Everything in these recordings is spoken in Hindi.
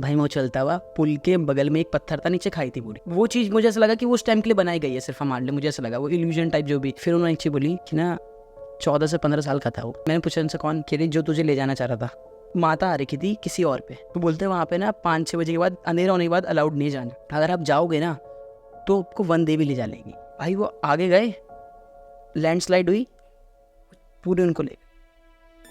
भाई मैं वो चलता हुआ पुल के बगल में एक पत्थर था, नीचे खाई थी पूरी। वो चीज़ मुझे ऐसा लगा कि वो उस टाइम के लिए बनाई गई है सिर्फ हमारे लिए, मुझे ऐसा लगा वो इल्यूजन टाइप जो भी। फिर उन्होंने एक चीज़ बोली कि ना 14 से 15 साल का था वो। मैंने पूछा उनसे कौन, कह रही जो तुझे ले जाना चाह रहा था। माता आ रखी थी किसी और पे, तो बोलते वहाँ पे ना 5-6 बजे के बाद अंधेरा होने के बाद अलाउड नहीं जाना, अगर आप जाओगे ना तो आपको वन देवी ले जा लेगी। भाई वो आगे गए, लैंडस्लाइड हुई, पूरे उनको ले।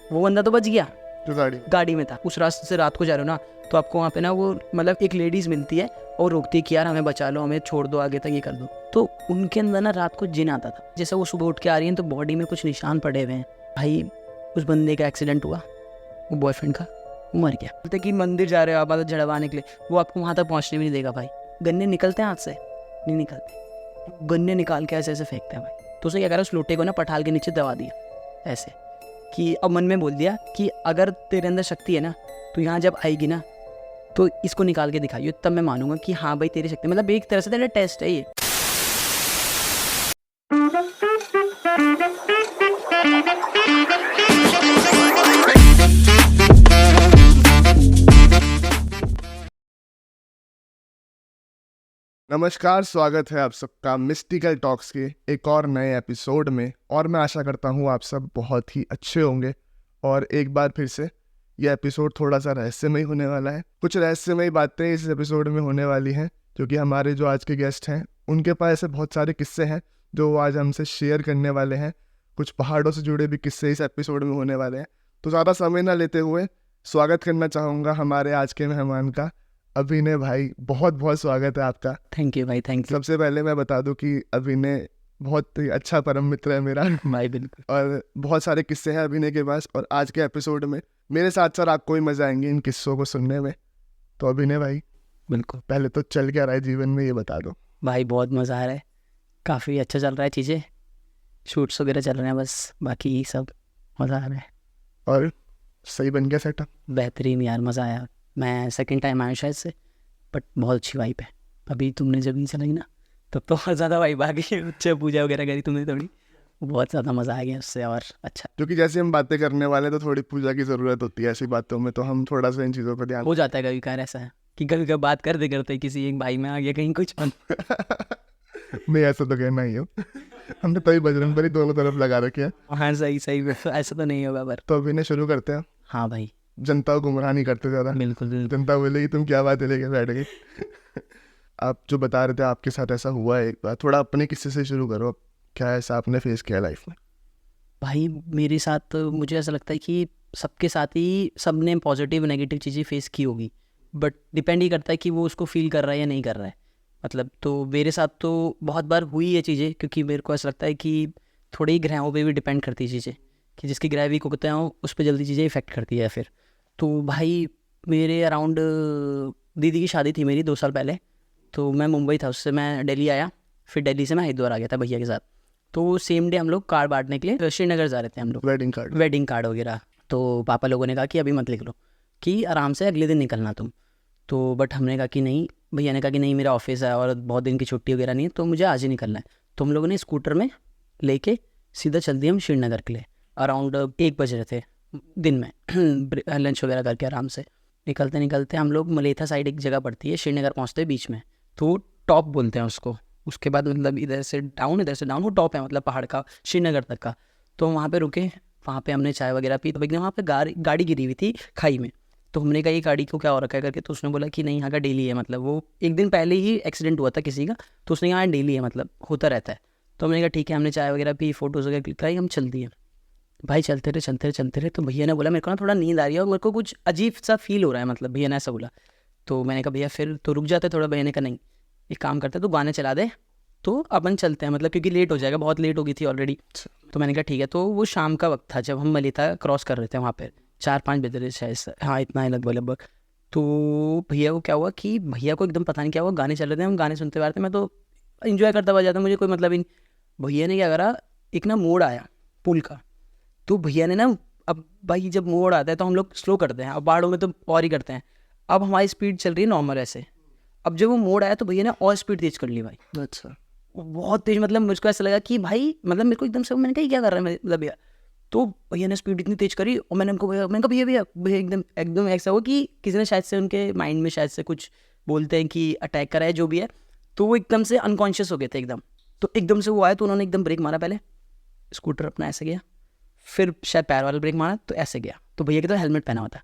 वो बंदा तो बच गया जो गाड़ी में था। उस रास्ते से रात को जा रहे हो ना तो आपको वहाँ पे ना वो मतलब एक लेडीज़ मिलती है और रोकती है कि यार हमें बचा लो, हमें छोड़ दो आगे तक, ये कर दो। तो उनके अंदर ना रात को जिन आता था। जैसे वो सुबह उठ के आ रही हैं तो बॉडी में कुछ निशान पड़े हुए हैं। भाई उस बंदे का एक्सीडेंट हुआ, वो बॉयफ्रेंड का, वो मर गया। बोलते कि मंदिर जा रहे हो आबादत झड़वाने के लिए, वो आपको वहाँ तक पहुँचने भी नहीं देगा। भाई गन्ने निकलते हैं हाथ से, नहीं निकलते, गन्ने निकाल के ऐसे ऐसे फेंकते हैं भाई। तो उसे क्या करा, उस लोटे को ना पठाल के नीचे दबा दिया ऐसे, कि अब मन में बोल दिया कि अगर तेरे अंदर शक्ति है ना तो यहाँ जब आएगी ना तो इसको निकाल के दिखाइए, तब मैं मानूंगा कि हाँ भाई तेरी शक्ति, मतलब एक तरह से तेरा टेस्ट है ये। नमस्कार, स्वागत है आप सबका मिस्टिकल टॉक्स के एक और नए एपिसोड में। और मैं आशा करता हूँ आप सब बहुत ही अच्छे होंगे। और एक बार फिर से यह एपिसोड थोड़ा सा रहस्यमय होने वाला है। कुछ रहस्यमय बातें इस एपिसोड में होने वाली हैं, क्योंकि हमारे जो आज के गेस्ट हैं उनके पास ऐसे बहुत सारे किस्से हैं जो वो आज हमसे शेयर करने वाले हैं। कुछ पहाड़ों से जुड़े भी किस्से इस एपिसोड में होने वाले हैं। तो ज़्यादा समय ना लेते हुए स्वागत करना चाहूँगा हमारे आज के मेहमान का, अभिनय भाई। बहुत बहुत स्वागत है आपका। थैंक यू भाई, थैंक यू। सबसे पहले मैं बता दूं कि अभिनय बहुत ही अच्छा परम मित्र है मेरा भाई बिल्कुल। और बहुत सारे किस्से हैं अभिनय के पास। और आज के एपिसोड में मेरे साथ साथ आपको भी मजा आएंगे इन किस्सों को सुनने में। तो अभिनय भाई बिल्कुल पहले तो चल क्या रहा है जीवन में, ये बता दो। भाई, बहुत मज़ा आ रहा है, काफ़ी अच्छा चल रहा है चीज़ें, शूट्स वगैरह चल रहे हैं, बस बाकी सब मज़ा आ रहा है। और सही बन गया सेटअप? बेहतरीन यार, मज़ा आया। मैं सेकंड टाइम आया शायद से, बट बहुत अच्छी वाइब है। अभी तुमने जब नहीं चलाई ना तब तो बहुत ज़्यादा वाइब आ गई। अच्छा पूजा वगैरह करी तुमने थोड़ी, बहुत ज़्यादा मज़ा आ गया उससे। और अच्छा क्योंकि जैसे हम बातें करने वाले हैं तो थोड़ी पूजा की ज़रूरत होती है ऐसी बातों में, तो हम थोड़ा सा इन चीज़ों पर ध्यान हो जाता है कभी कभार, ऐसा है कि कभी कभी बात करते करते किसी एक भाई में आ गया कहीं कुछ मैं ऐसा तो कहना ही हूँ। हमने तभी बजरंग बली दोनों तरफ लगा रखे हैं। हाँ सही सही, ऐसा तो नहीं होगा पर। तो अभिनय शुरू करते हैं। हाँ भाई जनता को गुमराह नहीं करते ज़्यादा। बिल्कुल बिल्कुल। जनता बोलेगी तुम क्या बात है लेके बैठ गई। आप जो बता रहे थे आपके साथ ऐसा हुआ है एक बार, थोड़ा अपने किस्से से शुरू करो। क्या ऐसा आपने फेस किया लाइफ में? भाई मेरे साथ मुझे ऐसा लगता है कि सबके साथ ही सब ने पॉजिटिव नेगेटिव चीज़ें फेस की होगी, बट डिपेंड ही करता है कि वो उसको फील कर रहा है या नहीं कर रहा है। मतलब तो मेरे साथ तो बहुत बार हुई ये चीज़ें, क्योंकि मेरे को ऐसा लगता है कि थोड़ी ग्रहों पे भी डिपेंड करती है चीज़ें, कि जिसकी ग्रह वीक होते हैं उस पर जल्दी चीज़ें इफेक्ट करती है फिर। तो भाई मेरे अराउंड दीदी की शादी थी मेरी 2 साल पहले, तो मैं मुंबई था, उससे मैं दिल्ली आया, फिर दिल्ली से मैं हरिद्वार आ गया था भैया के साथ। तो सेम डे हम लोग कार्ड बांटने के लिए श्रीनगर जा रहे थे हम लोग, वेडिंग कार्ड वगैरह। तो पापा लोगों ने कहा कि अभी मत लिख लो, कि आराम से अगले दिन निकलना तुम। तो बट हमने कहा कि नहीं, भैया ने कहा कि नहीं मेरा ऑफिस है और बहुत दिन की छुट्टी वगैरह नहीं है, तो मुझे आज ही निकलना है। तो हम लोगों ने स्कूटर में लेके सीधा चल दिए हम श्रीनगर के लिए। अराउंड 1 बज रहे थे दिन में, लंच वगैरह करके आराम से निकलते निकलते हम लोग मलेथा साइड एक जगह पड़ती है, श्रीनगर पहुँचते बीच में, तो टॉप बोलते हैं उसको। उसके बाद मतलब इधर से डाउन वो टॉप है, मतलब पहाड़ का श्रीनगर तक का। तो वहाँ पे रुके, वहाँ पे हमने चाय वगैरह पी। तो एकदम वहाँ पे गाड़ी गिरी हुई थी खाई में। तो हमने कहा ये गाड़ी को क्या हो रखा है करके, तो उसने बोला कि नहीं यहाँ का डेली है, मतलब वो एक दिन पहले ही एक्सीडेंट हुआ था किसी का, तो उसने यहाँ डेली है, मतलब होता रहता है। तो हमने कहा ठीक है, हमने चाय वगैरह पी, फोटोज़ वगैरह क्लिक कराई, हम चल दिए। भाई चलते रहे। तो भैया ने बोला मेरे को ना थोड़ा नींद आ रही है और मेरे को कुछ अजीब सा फील हो रहा है, मतलब भैया ने ऐसा बोला। तो मैंने कहा भैया फिर तो रुक जाते थोड़ा। भैया ने कहा नहीं, एक काम करते तो गाने चला दे तो अपन चलते हैं, मतलब क्योंकि लेट हो जाएगा, बहुत लेट हो गई थी ऑलरेडी। तो मैंने कहा ठीक है। तो वो शाम का वक्त था जब हम मलेथा क्रॉस कर रहे थे, वहाँ पर 4-5 बज रहे शायद, हाँ इतना ही लगभग। तो भैया को क्या हुआ कि भैया को एकदम पता नहीं क्या हुआ, गाने चल रहे थे, हम गाने सुनते हुए थे, मैं तो इन्जॉय करता हुआ जाता, मुझे कोई मतलब ही नहीं। भैया ने क्या करा, एक ना मोड़ आया पुल का, तो भैया ने ना, अब भाई जब मोड़ आता है तो हम लोग स्लो करते हैं, अब पहाड़ों में तो और ही करते हैं। अब हमारी स्पीड चल रही है नॉर्मल ऐसे, अब जब वो मोड़ आया तो भैया ने और स्पीड तेज कर ली भाई। अच्छा। बहुत तेज, मतलब मुझको ऐसा लगा कि भाई, मतलब मेरे को एकदम से, मैंने कहा क्या कर रहा है मतलब भैया। तो भैया ने स्पीड इतनी तेज़ करी और मैंने कहा भैया भैया भैया एकदम एकदम ऐसा हुआ कि किसी ने शायद से उनके माइंड में शायद से कुछ बोलते हैं कि अटैक करा है जो भी है, तो वो एकदम से अनकॉन्शियस हो गए थे एकदम। तो एकदम से वो आया तो उन्होंने एकदम ब्रेक मारा, पहले स्कूटर अपना ऐसे गया, फिर शायद पैर वाला ब्रेक मारा तो ऐसे गया। तो भैया के तो हेलमेट पहना हुआ था,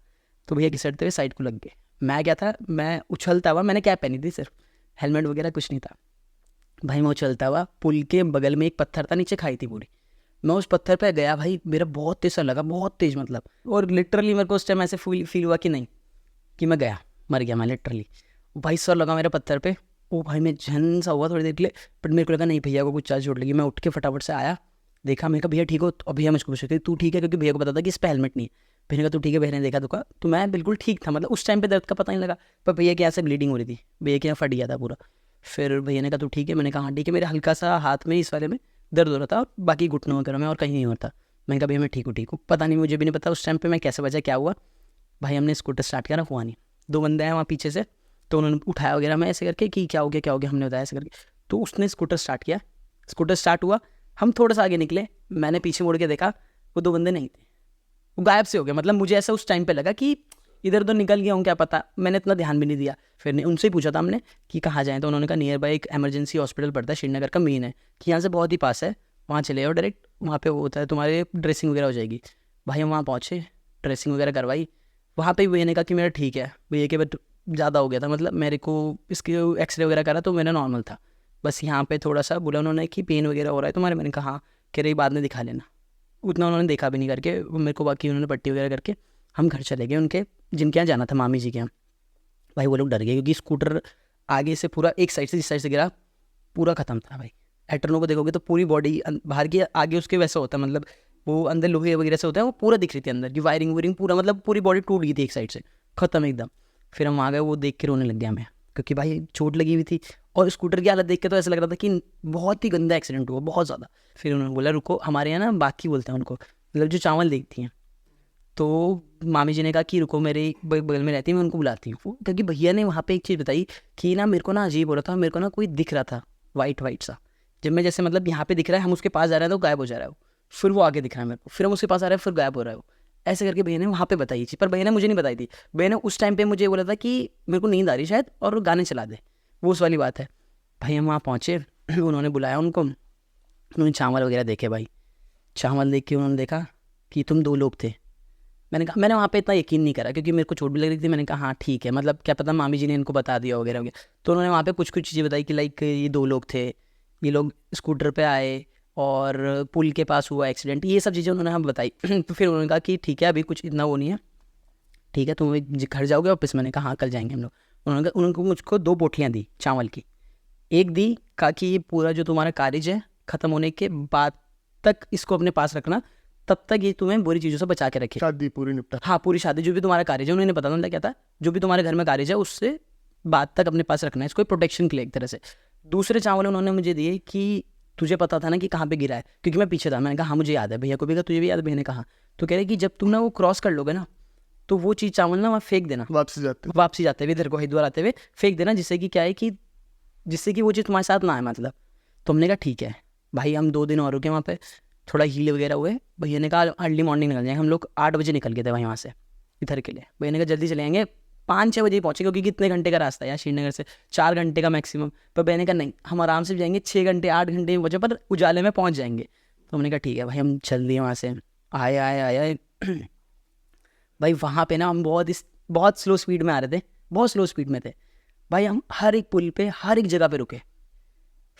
तो भैया घिसटते हुए साइड को लग गए। मैं क्या था, मैं उछलता हुआ, मैंने कैप पहनी थी सिर्फ, हेलमेट वगैरह कुछ नहीं था भाई। मैं उछलता हुआ, पुल के बगल में एक पत्थर था, नीचे खाई थी पूरी, मैं उस पत्थर पे गया भाई, मेरा बहुत तेज सा लगा, बहुत तेज मतलब, और लिटरली मेरे को उस टाइम ऐसे फील हुआ कि नहीं, कि मैं गया, मर गया मैं लिटरली। भाई सर लगा मेरे पत्थर पे, ओ भाई मैं झन सा हुआ थोड़ी देर के लिए, बट मेरे को लगा नहीं भैया को कुछ चार्ज चोट लगी। मैं उठ के फटाफट से आया, देखा, मैं कहा भैया ठीक हो, और भैया मुझको पूछ रहे थे तू ठीक है, क्योंकि भैया को पता था कि इस पर हेलमेट नहीं है। भैया ने कहा तू ठीक है, भैया ने देखा दुखा, तो मैं बिल्कुल ठीक था, मतलब उस टाइम पे दर्द का पता नहीं लगा, पर भैया के यहाँ से ब्लीडिंग हो रही थी, भैया के यहाँ फट गया था पूरा। फिर भैया ने कहा तू ठीक है, मैंने कहा हाँ ठीक है, मेरे हल्का सा हाथ में इस वाले में दर्द हो रहा था, और बाकी घुटनों वगैरह में और कहीं नहीं हो रहा था। मैंने कहा भैया मैं ठीक हूँ। पता नहीं, मुझे भी नहीं पता उस टाइम पे मैं कैसे बचा, क्या हुआ भाई। हमने स्कूटर स्टार्ट किया ना, हुआ नहीं, 2 बंदे हैं वहाँ पीछे से, तो उन्होंने उठाया वगैरह, मैं ऐसे करके कि क्या हो गया, हमने बताया ऐसे करके, तो उसने स्कूटर स्टार्ट किया, स्कूटर स्टार्ट हुआ, हम थोड़ा सा आगे निकले, मैंने पीछे मुड़ के देखा, वो 2 बंदे नहीं थे, वो गायब से हो गए। मतलब मुझे ऐसा उस टाइम पे लगा कि इधर उधर निकल गया हूँ, क्या पता, मैंने इतना ध्यान भी नहीं दिया। फिर ने उनसे ही पूछा था हमने कि कहाँ जाएँ, तो उन्होंने कहा नियर बाई एक एमरजेंसी हॉस्पिटल पड़ता है, श्रीनगर का मेन है, कि यहाँ से बहुत ही पास है, वहाँ चले जाओ डायरेक्ट, वहाँ पे वो होता है, तुम्हारे ड्रेसिंग वगैरह हो जाएगी। भाई हम वहाँ पहुँचे, ड्रेसिंग वगैरह करवाई, वहाँ पे भैया ने कहा कि मेरा ठीक है, भैया के बट ज़्यादा हो गया था, मतलब मेरे को इसके एक्सरे वगैरह करा तो मेरा नॉर्मल था, बस यहाँ पे थोड़ा सा बोला उन्होंने कि पेन वगैरह हो रहा है तुम्हारे। मैंने कहा हाँ, कह रही बाद में दिखा लेना। उतना उन्होंने देखा भी नहीं करके मेरे को, बाकी उन्होंने पट्टी वगैरह करके हम घर चले गए उनके, जिनके यहाँ जाना था, मामी जी के यहाँ। भाई वो लोग डर गए, क्योंकि स्कूटर आगे से पूरा एक साइड से जिस साइड से गिरा पूरा ख़त्म था भाई। एटर्नो को देखोगे तो पूरी बॉडी बाहर की, आगे उसके वैसा होता है, मतलब वो अंदर लोहे वगैरह से होता है, वो पूरा दिख रही थी अंदर की वायरिंग वूरिंग पूरा, मतलब पूरी बॉडी टूट गई थी एक साइड से, ख़त्म एकदम। फिर हम आ गए, वो देख के रोने लग गया मैं, क्योंकि भाई चोट लगी हुई थी, और स्कूटर की हालत देख के तो ऐसा लग रहा था कि बहुत ही गंदा एक्सीडेंट हुआ, बहुत ज़्यादा। फिर उन्होंने बोला रुको, हमारे यहाँ ना बाकी बोलते हैं उनको, मतलब जो चावल देखती हैं, तो मामी जी ने कहा कि रुको, मेरे बगल में रहती है, मैं उनको बुलाती हूँ। क्योंकि भैया ने वहाँ पे एक चीज़ बताई कि ना मेरे को ना अजीब हो रहा था, मेरे को ना कोई दिख रहा था वाइट वाइट सा, जब मैं जैसे मतलब यहाँ पे दिख रहा है, हम उसके पास जा रहे हैं तो गायब हो जा रहा है वो, फिर वो आगे दिख रहा है मेरे को, फिर हम उसके पास आ रहे हैं, फिर गायब हो रहा है वो, ऐसे करके भैया ने वहाँ पे बताई चीज़। पर भैया ने मुझे नहीं बताई थी, भैया ने उस टाइम पे मुझे बोला था कि मेरे को नींद आ रही शायद, और गाने चला दे, वो उस वाली बात है। भाई हम वहाँ पहुँचे, उन्होंने बुलाया उनको, उन्होंने चावल वगैरह देखे भाई, चावल देख के उन्होंने देखा कि तुम 2 लोग थे। मैंने वहाँ पे इतना यकीन नहीं करा, क्योंकि मेरे को चोट भी लग रही थी। मैंने कहा हाँ ठीक है, मतलब क्या पता मामी जी ने इनको बता दिया वगैरह वगैरह। तो उन्होंने वहाँ पे कुछ कुछ चीज़ें बताई कि लाइक ये 2 लोग थे, ये लोग स्कूटर पे आए और पुल के पास हुआ एक्सीडेंट, ये सब चीज़ें उन्होंने हमें बताई। तो फिर उन्होंने कहा कि ठीक है अभी कुछ इतना वो नहीं है, ठीक है तुम घर जाओगे वापस। मैंने कहा हाँ कल जाएंगे हम लोग। उन्होंने मुझको 2 बोतलियाँ दी चावल की, एक दी, कहा कि ये पूरा जो तुम्हारा कार्यज है ख़त्म होने के बाद तक इसको अपने पास रखना, तब तक ये तुम्हें बुरी चीज़ों से बचा के रखे। शादी पूरी निपटा। हाँ पूरी शादी, जो भी तुम्हारा कार्यज है, उन्होंने पता था क्या था, जो भी तुम्हारे घर में कार्यज है उससे बाद तक अपने पास रखना है, इसको प्रोटेक्शन के लिए एक तरह से। दूसरे चावल उन्होंने मुझे दिए कि तुझे पता था ना कि कहाँ पे गिरा है, क्योंकि मैं पीछे था। मैंने कहा हाँ मुझे याद है। भैया को भी कहा तुझे भी याद है? भैया ने कहा। तो कह रहे कि जब तुम ना वो क्रॉस कर लोगे ना, तो वो चीज़ चावल ना वहाँ फेंक देना, वापसी जाते हुए इधर को हरिद्वार आते हुए फेंक देना, जिससे कि क्या है कि जिससे कि वो चीज़ तुम्हारे साथ ना आए मतलब। तो हमने कहा ठीक है भाई। हम 2 दिन और रुके वहाँ पे, थोड़ा हील वगैरह हुए। भैया ने कहा अर्ली मॉर्निंग निकल जाएंगे। हम लोग 8 बजे निकल गए थे भाई वहाँ से इधर के लिए। भैया ने कहा जल्दी चले जाएंगे, 5-6 बजे ही पहुँचे, क्योंकि कितने घंटे का रास्ता है यार श्रीनगर से, 4 घंटे का मैक्सिमम। पर भैया ने कहा नहीं हम आराम से जाएंगे, 6 घंटे 8 घंटे में पहुँचे, पर उजाले में पहुँच जाएंगे। तो हमने कहा ठीक है भाई। हम चल दिए वहाँ से, आए भाई। वहाँ पे ना हम बहुत स्लो स्पीड में आ रहे थे, बहुत स्लो स्पीड में थे भाई। हम हर एक पुल पे, हर एक जगह पे रुके।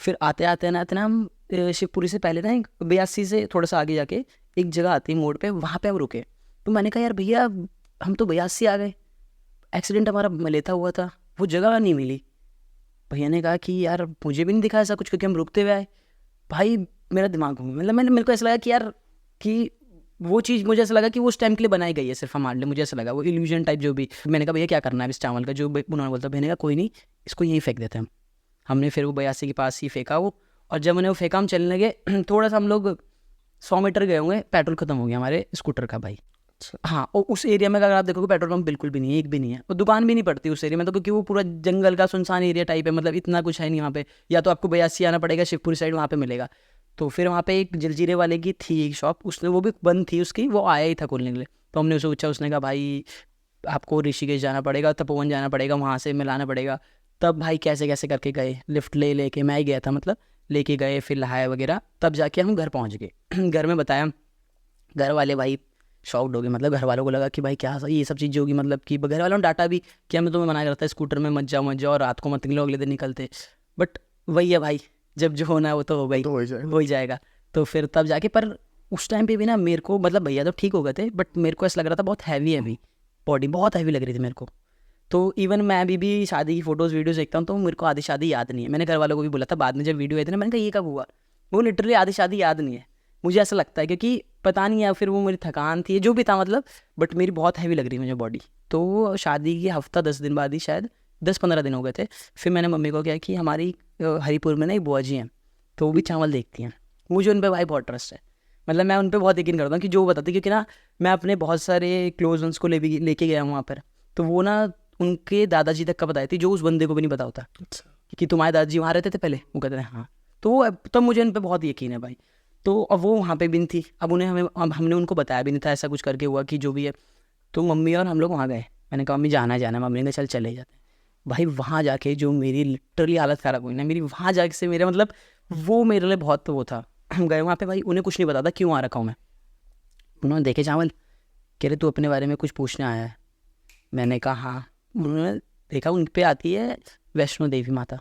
फिर आते आते ना हम शिवपुरी से पहले ना 82 से थोड़ा सा आगे जाके एक जगह आती है मोड़ पे, वहाँ पे हम रुके। तो मैंने कहा यार भैया हम तो 82 आ गए, एक्सीडेंट हमारा मलेथा हुआ था, वो जगह नहीं मिली। भैया ने कहा कि यार मुझे भी नहीं दिखा ऐसा कुछ, क्योंकि हम रुकते हुए आए। भाई मेरा दिमाग घूम, मतलब मेरे को ऐसा लगा कि यार कि वो चीज़ मुझे ऐसा लगा कि वो उस टाइम के लिए बनाई गई है सिर्फ हमारे लिए। मुझे ऐसा लगा वो इल्यूजन टाइप जो भी। मैंने कहा भैया क्या करना है इस चावल का, जो उन्होंने बोलता। भैया ने कहा कोई नहीं, इसको यहीं फेंक देते हैं। हमने फिर वो 82 के पास ही फेंका वो, और जब मैंने वो फेंका हम चलने लगे, थोड़ा सा हम लोग 100 मीटर गए होंगे, पेट्रोल खत्म हो गया हमारे स्कूटर का भाई। हाँ, और उस एरिया में अगर आप देखोगे पेट्रोल पंप बिल्कुल भी नहीं है, एक भी नहीं है, और दुकान भी नहीं पड़ती उस एरिया में तो, क्योंकि वो पूरा जंगल का सुनसान एरिया टाइप है, मतलब इतना कुछ है नहीं वहाँ पे। या तो आपको 82 आना पड़ेगा, शिवपुरी साइड वहाँ पे मिलेगा। तो फिर वहाँ पे एक जलजीरे वाले की थी एक शॉप, उसने वो भी बंद थी उसकी, वो आया ही था खोलने के लिए। तो हमने उसे पूछा, उसने कहा भाई आपको ऋषिकेश जाना पड़ेगा, तपोवन जाना पड़ेगा, वहाँ से मिलाना पड़ेगा। तब भाई कैसे कैसे करके गए, लिफ्ट लेके मैं ही गया था, मतलब लेके गए, फिर नहाया वगैरह, तब जाके हम घर पहुँच गए। घर में बताया, घर वाले भाई शॉक्ड हो गए, मतलब घर वालों को लगा कि भाई क्या ये सब चीज़ें होगी, मतलब कि घर वालों ने डांटा भी कि हमें तुम्हें मना करता है स्कूटर में मत जाओ और रात को मत निकलो, अगले दिन निकलते। बट वही है भाई, जब जो होना है वो तो होगा ही, तो हो ही जाएगा। हो ही जाएगा। तो फिर तब जाके, पर उस टाइम पे भी ना मेरे को, मतलब भैया तो ठीक हो गए थे, बट मेरे को ऐसा लग रहा था बहुत हैवी हैवी, बॉडी बहुत हैवी लग रही थी मेरे को। तो इवन मैं अभी भी शादी की फ़ोटोज़ वीडियोज़ देखता हूँ तो मेरे को आधी शादी याद नहीं है। मैंने घर वालों को भी बोला था बाद में जब वीडियो आई थी ना, मैंने कहा ये कब हुआ, वो लिटरली आधी शादी याद नहीं है मुझे, ऐसा लगता है क्योंकि पता नहीं है, फिर वो मेरी थकान थी जो भी था मतलब, बट मेरी बहुत हैवी लग रही मुझे बॉडी। तो शादी के हफ्ता 10 दिन बाद ही, शायद 10-15 दिन हो गए थे, फिर मैंने मम्मी को क्या कि हमारी हरिपुर में ना एक बुआ जी हैं, तो वो भी चावल देखती हैं, मुझे उन पर भाई बहुत ट्रस्ट है, मतलब मैं उन पर बहुत यकीन करता हूँ कि जो वो बताती, क्योंकि ना मैं अपने बहुत सारे क्लोज वंस को लेके गया हूँ वहाँ पर, तो वो ना उनके दादाजी तक का बताई थी, जो उस बंदे को भी नहीं पता होता अच्छा। कि तुम्हारे दादाजी वहाँ रहते थे पहले, वो कहते थे हाँ। तो वो तब मुझे उन पर बहुत यकीन है भाई। तो अब वो वहाँ पे भी नहीं थी, अब हमने उनको बताया भी नहीं था ऐसा कुछ करके हुआ कि जो भी है। तो मम्मी और हम लोग वहाँ गए, मैंने कहा मम्मी जाना है, मम्मी ने कहा चल चले जाते हैं। भाई वहाँ जाके जो मेरी लिटरली हालत ख़राब हुई ना मेरी, वहाँ जाके से मेरे मतलब वो मेरे लिए बहुत वो था। हम गए वहाँ पे भाई, उन्हें कुछ नहीं पता था क्यों आ रखा हूँ मैं। उन्होंने देखे चावल, कह रहे तू अपने बारे में कुछ पूछने आया है। मैंने कहा हाँ। उन्होंने देखा उन पे आती है वैष्णो देवी माता,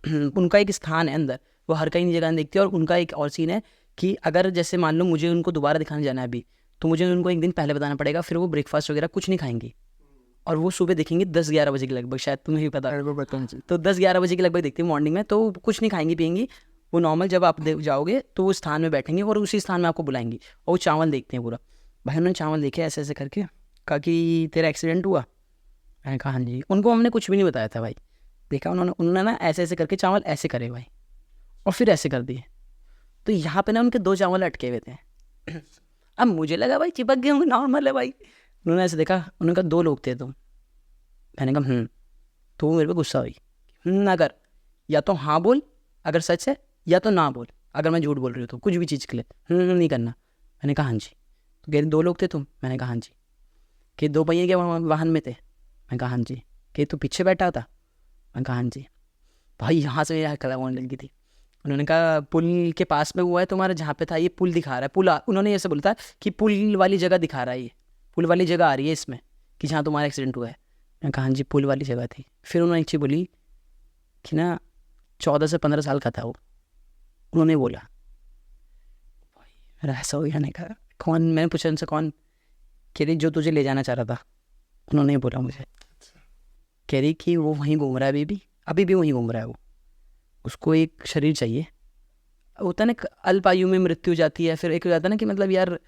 उनका एक स्थान है अंदर, वो हर कहीं जगह नहीं देखती है। और उनका एक और सीन है कि अगर जैसे मान लो मुझे उनको दोबारा दिखाने जाना है अभी, तो मुझे उनको एक दिन पहले बताना पड़ेगा, फिर वो ब्रेकफास्ट वगैरह कुछ नहीं खाएंगी, और वो सुबह देखेंगे 10-11 बजे के लगभग, शायद तुम्हें भी पता। मेरे को बताना चाहिए। तो 10-11 बजे के लगभग देखती है मॉर्निंग में, तो कुछ नहीं खाएंगी पियेंगी, वो नॉर्मल जब आप जाओगे तो वो स्थान में बैठेंगे और उसी स्थान में आपको बुलाएंगी, और वो चावल देखते हैं पूरा। भाई उन्होंने चावल देखे ऐसे ऐसे करके, कहा कि तेरा एक्सीडेंट हुआ। मैंने कहा हाँ जी। उनको हमने कुछ भी नहीं बताया था भाई, देखा उन्होंने ना ऐसे ऐसे करके चावल ऐसे करे भाई, और फिर ऐसे कर दिए। तो यहाँ पे ना उनके 2 चावल अटके हुए थे। अब मुझे लगा भाई चिपक गए होंगे, नॉर्मल है भाई। उन्होंने ऐसे देखा, उन्होंने कहा 2 लोग थे तुम। मैंने कहा तो वो मेरे पे गुस्सा हुई, ना कर, या तो हाँ बोल अगर सच है, या तो ना बोल अगर मैं झूठ बोल रही हूँ, तो कुछ भी चीज़ के लिए नहीं करना। मैंने कहा हाँ जी। तो कह रही 2 लोग थे तुम। मैंने कहा हाँ जी। कि 2 पहिए के वाहन में थे। मैंने कहा हाँ जी। कि तू पीछे बैठा था। मैंने कहा हाँ जी। भाई यहाँ से मेरी कला होने लगी थी। उन्होंने कहा पुल के पास में हुआ है तुम्हारा, जहाँ पे था ये पुल दिखा रहा है, उन्होंने ऐसे बोला था कि पुल वाली जगह दिखा रहा है, ये पुल वाली जगह आ रही है इसमें कि जहाँ तुम्हारा एक्सीडेंट हुआ है। मैंने कहा हाँ जी पुल वाली जगह थी। फिर उन्होंने एक चीज़ बोली कि ना 14 से 15 साल का था वो, उन्होंने बोला। मेरा ऐसा हो गया, नहीं कहा कौन, मैंने पूछा उनसे कौन, कह रही जो तुझे ले जाना चाह रहा था, उन्होंने बोला मुझे। कह रही कि वो वहीं घूम रहा है अभी भी वहीं घूम रहा है वो, उसको एक शरीर चाहिए। होता है ना अल्प आयु में मृत्यु हो जाती है, फिर एक हो जाता है ना कि मतलब यार,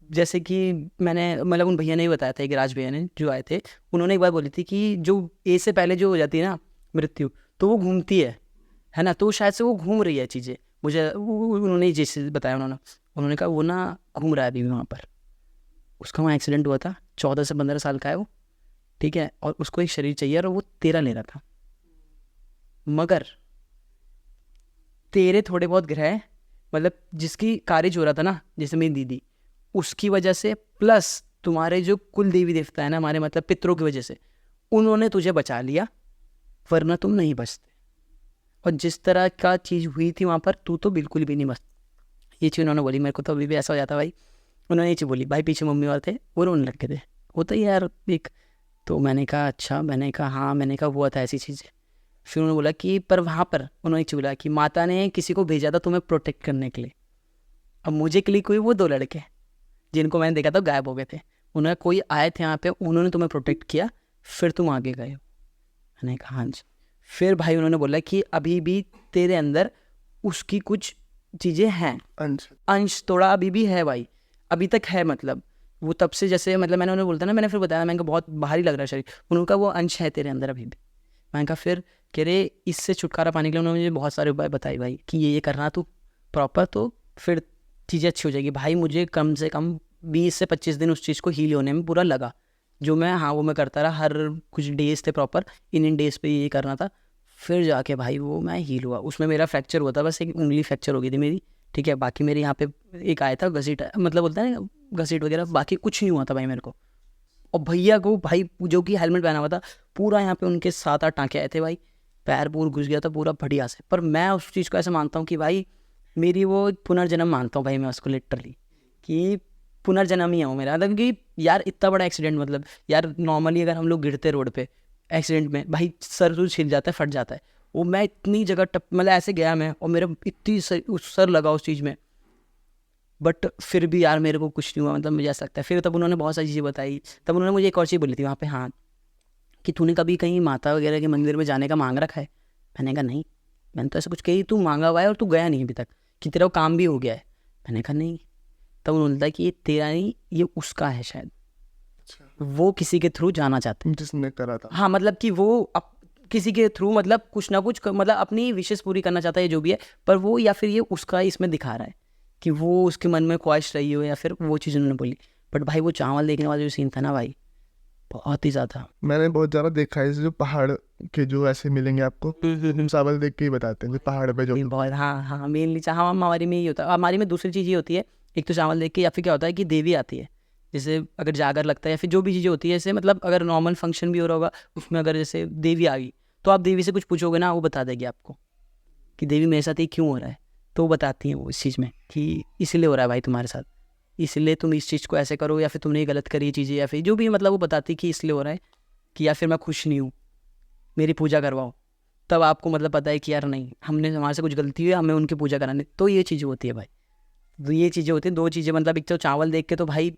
जैसे कि मैंने मतलब उन भैया ने ही बताया था, एक राज भैया ने जो आए थे, उन्होंने एक बार बोली थी कि जो ए से पहले जो हो जाती है ना मृत्यु, तो वो घूमती है ना, तो शायद से वो घूम रही है चीज़ें। मुझे उन्होंने जैसे बताया, उन्होंने कहा वो ना घूम रहा है अभी भी वहाँ पर, उसका वहाँ एक्सीडेंट हुआ था, 14 से 15 साल का है वो, ठीक है, और उसको एक शरीर चाहिए और वो तेरा ले रहा था, मगर तेरे थोड़े बहुत ग्रह, मतलब जिसकी कार्य हो रहा था ना, जैसे मेरी दीदी, उसकी वजह से, प्लस तुम्हारे जो कुल देवी देवता है ना हमारे, मतलब पितरों की वजह से उन्होंने तुझे बचा लिया, वरना तुम नहीं बचते। और जिस तरह का चीज़ हुई थी वहाँ पर, तू तो बिल्कुल भी नहीं बच। ये चीज़ उन्होंने बोली, मेरे को तो अभी भी ऐसा हो जाता भाई। उन्होंने ये चीज़ बोली, भाई पीछे मम्मी और थे वो रोने लगे थे, होता ही यार एक। तो मैंने कहा अच्छा, मैंने कहा हाँ, मैंने कहा हुआ था ऐसी चीज़ें। फिर उन्होंने बोला कि पर वहाँ पर उन्होंने एक चीज़ बोला कि माता ने किसी को भेजा था तुम्हें प्रोटेक्ट करने के लिए। अब मुझे क्लिक हुई वो 2 लड़के जिनको मैंने देखा था गायब हो गए थे, उन्होंने कोई आए थे यहाँ पे, उन्होंने तुम्हें प्रोटेक्ट किया, फिर तुम आगे गए हो। मैंने कहा हाँ जी। फिर भाई उन्होंने बोला कि अभी भी तेरे अंदर उसकी कुछ चीज़ें हैं, अंश थोड़ा अभी भी है भाई, अभी तक है, मतलब वो तब से जैसे, मतलब मैंने उन्हें बोलता ना, मैंने फिर बताया, मैंने कहा बहुत भारी लग रहा है शरीर, उन्होंने कहा वो अंश है तेरे अंदर अभी भी। मैंने कहा फिर, कह रहे इससे छुटकारा पाने के लिए उन्होंने मुझे बहुत सारे उपाय बताए भाई कि ये करना तू प्रॉपर, तो फिर चीज़ें अच्छी हो जाएगी। भाई मुझे कम से कम 20 से 25 दिन उस चीज़ को हील होने में पूरा लगा, जो मैं वो मैं करता रहा, हर कुछ डेज थे प्रॉपर, इन डेज पे ये करना था, फिर जाके भाई वो मैं हील हुआ। उसमें मेरा फ्रैक्चर हुआ था, बस एक उंगली फ्रैक्चर हो गई थी मेरी, ठीक है। बाकी मेरे यहाँ पे एक आया था घसीट, मतलब बोलता है ना घसीट वगैरह, बाकी कुछ नहीं हुआ था भाई मेरे को। और भैया को भाई जो कि हेलमेट पहना हुआ था, पूरा यहाँ पे उनके 7-8 टाँके आए थे भाई, पैर पूर घुस गया था पूरा बढ़िया से। पर मैं उस चीज़ को ऐसे मानता हूँ कि भाई मेरी वो पुनर्जन्म मानता हूँ भाई मैं उसको लिटरली, कि पुनर्जन्म ही है वो मेरा। मतलब कि यार इतना बड़ा एक्सीडेंट, मतलब यार नॉर्मली अगर हम लोग गिरते रोड पे एक्सीडेंट में भाई सर छिल जाता है, फट जाता है। वो मैं इतनी जगह मतलब ऐसे गया मैं, और मेरा इतनी सर लगा उस चीज़ में, बट फिर भी यार मेरे को कुछ नहीं हुआ। मतलब मुझे ऐसा लगता है। फिर तब उन्होंने बहुत सारी चीज़ें बताई। तब उन्होंने मुझे एक और चीज़ बोली थी वहाँ पे, हाँ, कि तूने कभी कहीं माता वगैरह के मंदिर में जाने का मांग रखा है? मैंने कहा नहीं, मैंने तो ऐसा कुछ कही, तू मांगा हुआ है और तू गया नहीं अभी तक, कि तेरा वो काम भी हो गया है। मैंने कहा नहीं। तब उन्होंने बोला कि ये तेरा नहीं, ये उसका है शायद, वो किसी के थ्रू जाना चाहते हैं जिसने करा था। हाँ, मतलब कि वो किसी के थ्रू मतलब कुछ ना कुछ मतलब अपनी विशेष पूरी करना चाहता है जो भी है, पर वो या फिर ये उसका इसमें दिखा रहा है कि वो उसके मन में ख्वाहिश रही हो, या फिर वो चीज़ उन्होंने बोली। बट भाई वो चावल देखने वाला जो सीन था ना भाई, बहुत ही ज़्यादा। मैंने बहुत ज़्यादा देखा है, जो पहाड़ के जो ऐसे मिलेंगे आपको, चावल देख के ही बताते हैं जो पहाड़ पे जो बहुत, हाँ हाँ, मेनली हाँ हमारी में ये होता है। हमारी में दूसरी चीज़ ये होती है, एक तो चावल देख के, या फिर क्या होता है कि देवी आती है, जैसे अगर जागर लगता है या फिर जो भी चीज़ें होती है, जैसे मतलब अगर नॉर्मल फंक्शन भी हो रहा होगा उसमें अगर जैसे देवी आ गई, तो आप देवी से कुछ पूछोगे ना, वो बता देगी आपको कि देवी मेरे साथ ये क्यों हो रहा है। तो वो बताती हैं वो इस चीज़ में कि इसलिए हो रहा है भाई तुम्हारे साथ, इसलिए तुम इस चीज़ को ऐसे करो, या फिर तुमने ये गलत करी चीज़ें, या फिर जो भी मतलब वो बताती कि इसलिए हो रहा है, कि या फिर मैं खुश नहीं हूँ, मेरी पूजा करवाओ। तब आपको मतलब पता है कि यार नहीं, हमने हमारे से कुछ गलती हुई है, हमें उनकी पूजा करानी। तो ये चीज़ें होती है भाई, तो ये चीज़ें होती हैं। दो चीज़ें, मतलब एक तो चावल देख के तो भाई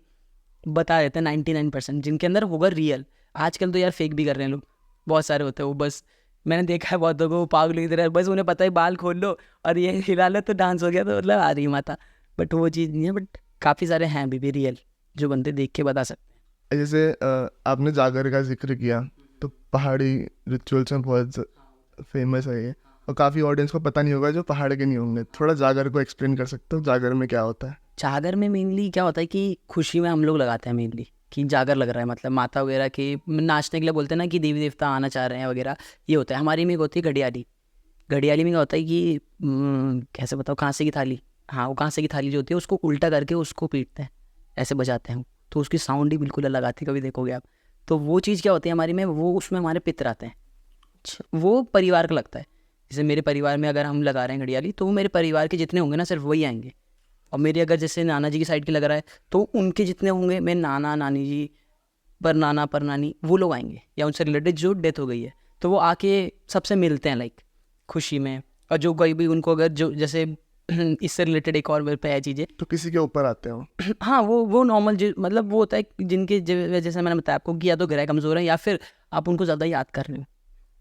बता देते हैं 99%, जिनके अंदर होगा रियल। आजकल तो यार फेक भी कर रहे हैं लोग, बहुत सारे होते हैं वो, बस मैंने देखा है बहुतों को, पागल की तरह बस उन्हें पता है बाल खोल लो और ये हिला लो तो डांस हो गया, तो मतलब आ रही है माता। बट वो चीज़ नहीं है। बट काफ़ी सारे हैं अभी भी रियल, जो बंदे देख के बता सकते जैसे आपने जागर का जिक्र किया, तो पहाड़ी रिचुअल्स में बहुत फेमस है ये, और काफ़ी ऑडियंस को पता नहीं होगा जो पहाड़ के नहीं होंगे। थोड़ा जागर को एक्सप्लेन कर सकते हो, जागर में क्या होता है? हैं। जागर में मेनली क्या होता है कि खुशी में हम लोग लगाते हैं मेनली, कि जागर लग रहा है, मतलब माता वगैरह के नाचने के लिए बोलते हैं ना, कि देवी देवता आना चाह रहे हैं वगैरह, ये होता है। हमारी में एक होती है घड़ियाली। घड़ियाली में क्या होता है कि कैसे बताओ, कांसे की थाली, हाँ वो कांसे की थाली जो होती है उसको उल्टा करके उसको पीटते हैं, ऐसे बजाते हैं, तो उसकी साउंड ही बिल्कुल अलग आती है, कभी देखोगे आप। तो वो चीज़ क्या होती है हमारी में, वो उसमें हमारे पितर आते हैं, वो परिवार का लगता है। जैसे मेरे परिवार में अगर हम लगा रहे हैं घड़ियाली, तो वो मेरे परिवार के जितने होंगे ना सिर्फ वही आएंगे। और मेरे अगर जैसे नाना जी की साइड के लग रहा है, तो उनके जितने होंगे, मेरे नाना नानी जी, पर नाना पर नानी, वो लोग आएंगे, या उनसे रिलेटेड जो डेथ हो गई है, तो वो आके सबसे मिलते हैं लाइक खुशी में। और जो कोई भी उनको अगर जो जैसे इससे रिलेटेड एक और मेरे पे है चीज़ें, तो किसी के ऊपर आते हो? हाँ वो नॉर्मल मतलब वो होता है जिनके जैसे मैंने बताया आपको, कि या तो ग्रह कमज़ोर है, या फिर आप उनको ज़्यादा याद कर रहे हो।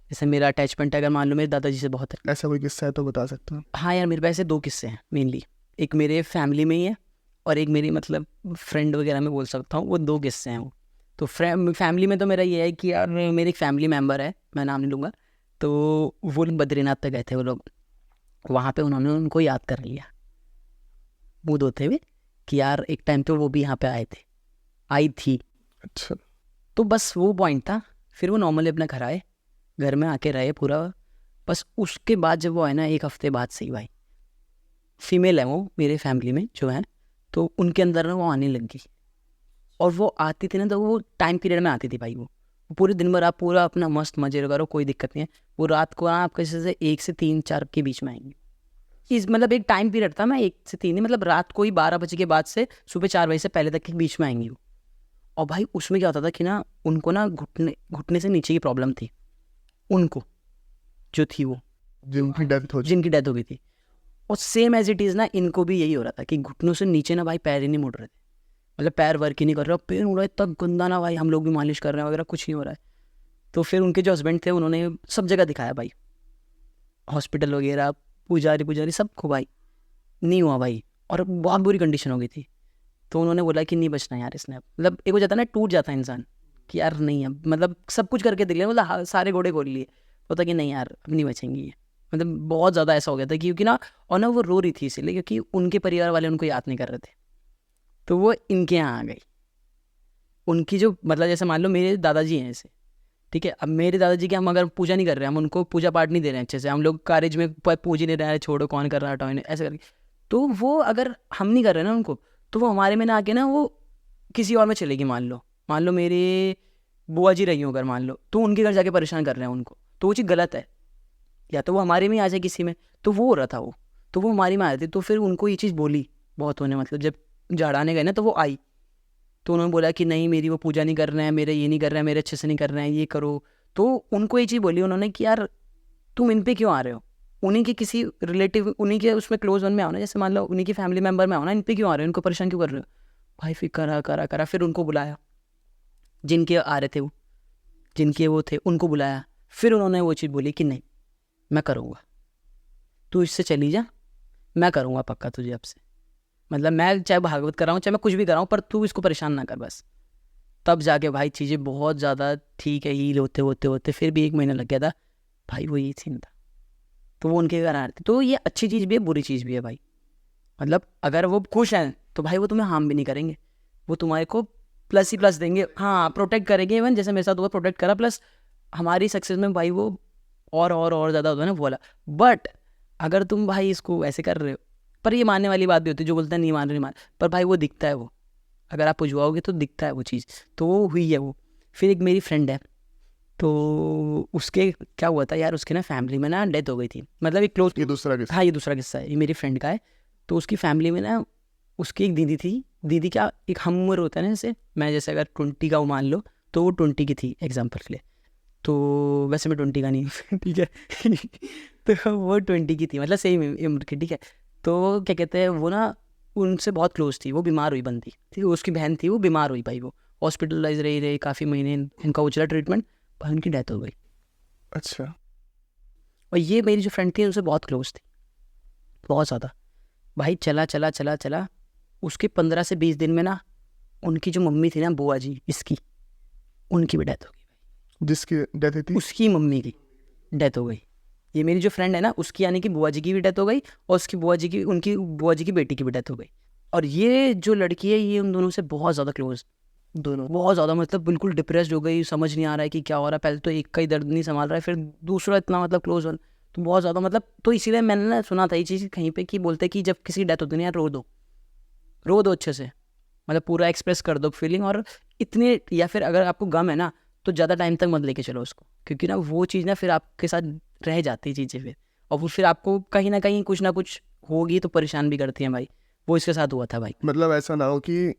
जैसे मेरा अटैचमेंट है, अगर मान लो मेरे दादाजी से बहुत है। ऐसा कोई किस्सा है तो बता सकते हो? हाँ यार, मेरे पास ऐसे 2 किस्से हैं मेनली, एक मेरे फैमिली में ही है, और एक मेरी मतलब फ्रेंड वगैरह में बोल सकता हूँ, वो 2 किस्से हैं वो। तो फैमिली में तो मेरा ये है कि यार मेरे एक फैमिली मेम्बर है, मैं नाम नहीं लूँगा, तो वो लोग बद्रीनाथ तक गए थे वो लोग, वहाँ पे उन्होंने उनको याद कर लिया बूढ़ होते हुए, कि यार एक टाइम तो वो भी यहाँ पे आई थी। अच्छा। तो बस वो पॉइंट था। फिर वो नॉर्मली अपने घर आए, घर में आके रहे पूरा। बस उसके बाद जब वो आए ना, 1 हफ्ते बाद से ही भाई, फीमेल है वो मेरे फैमिली में जो है, तो उनके अंदर ना वो आने लग गई। और वो आती थी ना, तो वो टाइम पीरियड में आती थी भाई। वो पूरे दिन भर आप पूरा अपना मस्त मजे करो, कोई दिक्कत नहीं है। वो रात को आपके जैसे 1 से 3-4 के बीच में आएंगे। इस मतलब एक टाइम पीरियड था, मैं 1 से 3 नहीं, मतलब रात को ही 12 बजे के बाद से सुबह 4 बजे से पहले तक के बीच में आएंगी वो। और भाई उसमें क्या होता था कि ना, उनको ना घुटने से नीचे की प्रॉब्लम थी उनको, जो थी वो, जिनकी डेथ हो गई थी। और सेम एज इट इज़ ना, इनको भी यही हो रहा था कि घुटनों से नीचे ना भाई पैर ही नहीं मुड़ रहे थे, मतलब पैर वर्क ही नहीं कर रहा, पेन हो रहा है इतना गंदा ना भाई, हम लोग भी मालिश कर रहे हैं वगैरह, कुछ नहीं हो रहा है। तो फिर उनके जो हस्बैंड थे, उन्होंने सब जगह दिखाया भाई, हॉस्पिटल वगैरह, पुजारी सबको भाई, नहीं हुआ भाई, और बहुत बुरी कंडीशन हो गई थी। तो उन्होंने बोला कि नहीं बचना यार इसने, मतलब एक हो जाता है ना, टूट जाता है इंसान कि यार नहीं अब, मतलब सब कुछ करके देख लिया, मतलब सारे घोड़े खोल लिए, होता कि नहीं यार अब नहीं बचेंगी ये। मतलब बहुत ज़्यादा ऐसा हो गया था, क्योंकि ना, और ना वो रो रही थी इसीलिए, क्योंकि उनके परिवार वाले उनको याद नहीं कर रहे थे, तो वो इनके यहाँ आ गई। उनकी जो मतलब जैसे मान लो मेरे दादाजी हैं ऐसे, ठीक है, अब मेरे दादाजी की हम अगर पूजा नहीं कर रहे हैं, हम उनको पूजा पाठ नहीं दे रहे हैं अच्छे से, हम लोग कार्य में पूज ही नहीं रहे हैं, छोड़ो कौन कर रहा है, हटाओ इन्हें, ऐसे करके तो वो अगर हम नहीं कर रहे ना उनको, तो वो हमारे में ना आके ना वो किसी और में चलेगी। मान लो मेरे बुआ जी रही हो अगर, मान लो, तो उनके घर जाके परेशान कर रहे हैं उनको, तो वो चीज़ गलत है। या तो वो हमारे में आ जाए किसी में, तो वो हो रहा था वो, तो वो हमारी में आ जाती, तो फिर उनको ये चीज़ बोली बहुत होने, मतलब जब झाड़ाने गए ना तो वो आई, तो उन्होंने बोला कि नहीं मेरी वो पूजा नहीं कर रहे हैं, मेरे ये नहीं कर रहे हैं, मेरे अच्छे से नहीं कर रहे हैं, ये करो। तो उनको ये चीज़ बोली उन्होंने कि यार तुम इन पे क्यों आ रहे हो, उन्हीं के किसी रिलेटिव, उन्हीं के उसमें क्लोज वन में आओ ना, जैसे मान लो उन्हीं के फैमिली मेम्बर में आओ ना, इन पे क्यों आ रहे हो, इनको परेशान क्यों कर रहे हो। भाई फिर करा करा करा, फिर उनको बुलाया, जिनके आ रहे थे वो, जिनके वो थे उनको बुलाया, फिर उन्होंने वो चीज़ बोली कि नहीं मैं करूँगा, तू इससे चली जा, मैं करूँगा पक्का तुझे अब से, मतलब मैं चाहे भागवत कराऊँ चाहे मैं कुछ भी कराऊँ, पर तू इसको परेशान ना कर बस। तब जाके भाई चीज़ें बहुत ज़्यादा ठीक है, हील होते होते होते फिर भी 1 महीना लग गया था भाई, वो ये सीन था। तो वो उनके घर आ रहे थे, तो ये अच्छी चीज़ भी है बुरी चीज़ भी है भाई। मतलब अगर वो खुश हैं तो भाई वो तुम्हें हार्म भी नहीं करेंगे, वो तुम्हारे को प्लस ही प्लस देंगे, हाँ प्रोटेक्ट करेंगे। इवन जैसे मेरे साथ हुआ प्रोटेक्ट करा, प्लस हमारी सक्सेस में भाई वो और ज़्यादा होता है ना वो वाला। बट अगर तुम भाई इसको ऐसे कर रहे हो, पर ये मानने वाली बात भी होती है, जो बोलते हैं नहीं मान रहे नहीं मान, पर भाई वो दिखता है, वो अगर आप पुजवाओगे तो दिखता है वो चीज़, तो वो हुई है वो। फिर एक मेरी फ्रेंड है, तो उसके क्या हुआ था यार, उसके ना फैमिली में ना डेथ हो गई थी, मतलब एक क्लोज, ये दूसरा किस्सा। हाँ ये दूसरा किस्सा है, ये मेरी फ्रेंड का है। तो उसकी फैमिली में ना उसकी एक दीदी थी, दीदी क्या एक हम उम्र होता है ना, जैसे मैं जैसे अगर 20 का मान लो, तो वो 20 की थी एग्जाम्पल के लिए, तो वैसे मैं 20 का नहीं हूँ ठीक है तो वो 20 की थी, मतलब सेम उम्र की, ठीक है। तो क्या कहते हैं वो ना उनसे बहुत क्लोज थी, वो बीमार हुई बंदी, ठीक है, उसकी बहन थी, वो बीमार हुई भाई, वो हॉस्पिटलाइज रही काफ़ी महीने, इनका वो चला ट्रीटमेंट, भाई उनकी डेथ हो गई। अच्छा। और ये मेरी जो फ्रेंड थी उनसे बहुत क्लोज थी, बहुत ज़्यादा। भाई चला चला चला चला, उसके 15 से 20 दिन में ना उनकी जो मम्मी थी ना बुआ जी इसकी, उनकी भी डेथ हो गई। जिसकी डेथ हुई थी उसकी मम्मी की डेथ हो गई। ये मेरी जो फ्रेंड है ना उसकी, यानी कि बुआ जी की भी डेथ हो गई, और उसकी बुआ जी की, उनकी बुआ जी की बेटी की भी डेथ हो गई। और ये जो लड़की है ये उन दोनों से बहुत ज़्यादा क्लोज, दोनों। बहुत ज़्यादा, मतलब बिल्कुल डिप्रेस्ड हो गई, समझ नहीं आ रहा है कि क्या हो रहा है, पहले तो एक का ही दर्द नहीं संभाल रहा है, फिर दूसरा इतना मतलब क्लोज वन, तो बहुत ज़्यादा मतलब। तो इसीलिए मैंने ना सुना था ये चीज़ कहीं पे कि बोलते कि जब किसी डेथ होती है ना यार रो दो अच्छे से, मतलब पूरा एक्सप्रेस कर दो फीलिंग, और इतने, या फिर अगर आपको गम है ना तो ज़्यादा टाइम तक मत लेके चलो उसको, क्योंकि ना वो चीज़ ना फिर आपके साथ रह जाती है चीज़ें फिर, और वो फिर आपको कहीं ना कहीं कुछ ना कुछ होगी तो परेशान भी करती हैं भाई। वो इसके साथ हुआ था भाई। मतलब ऐसा ना हो कि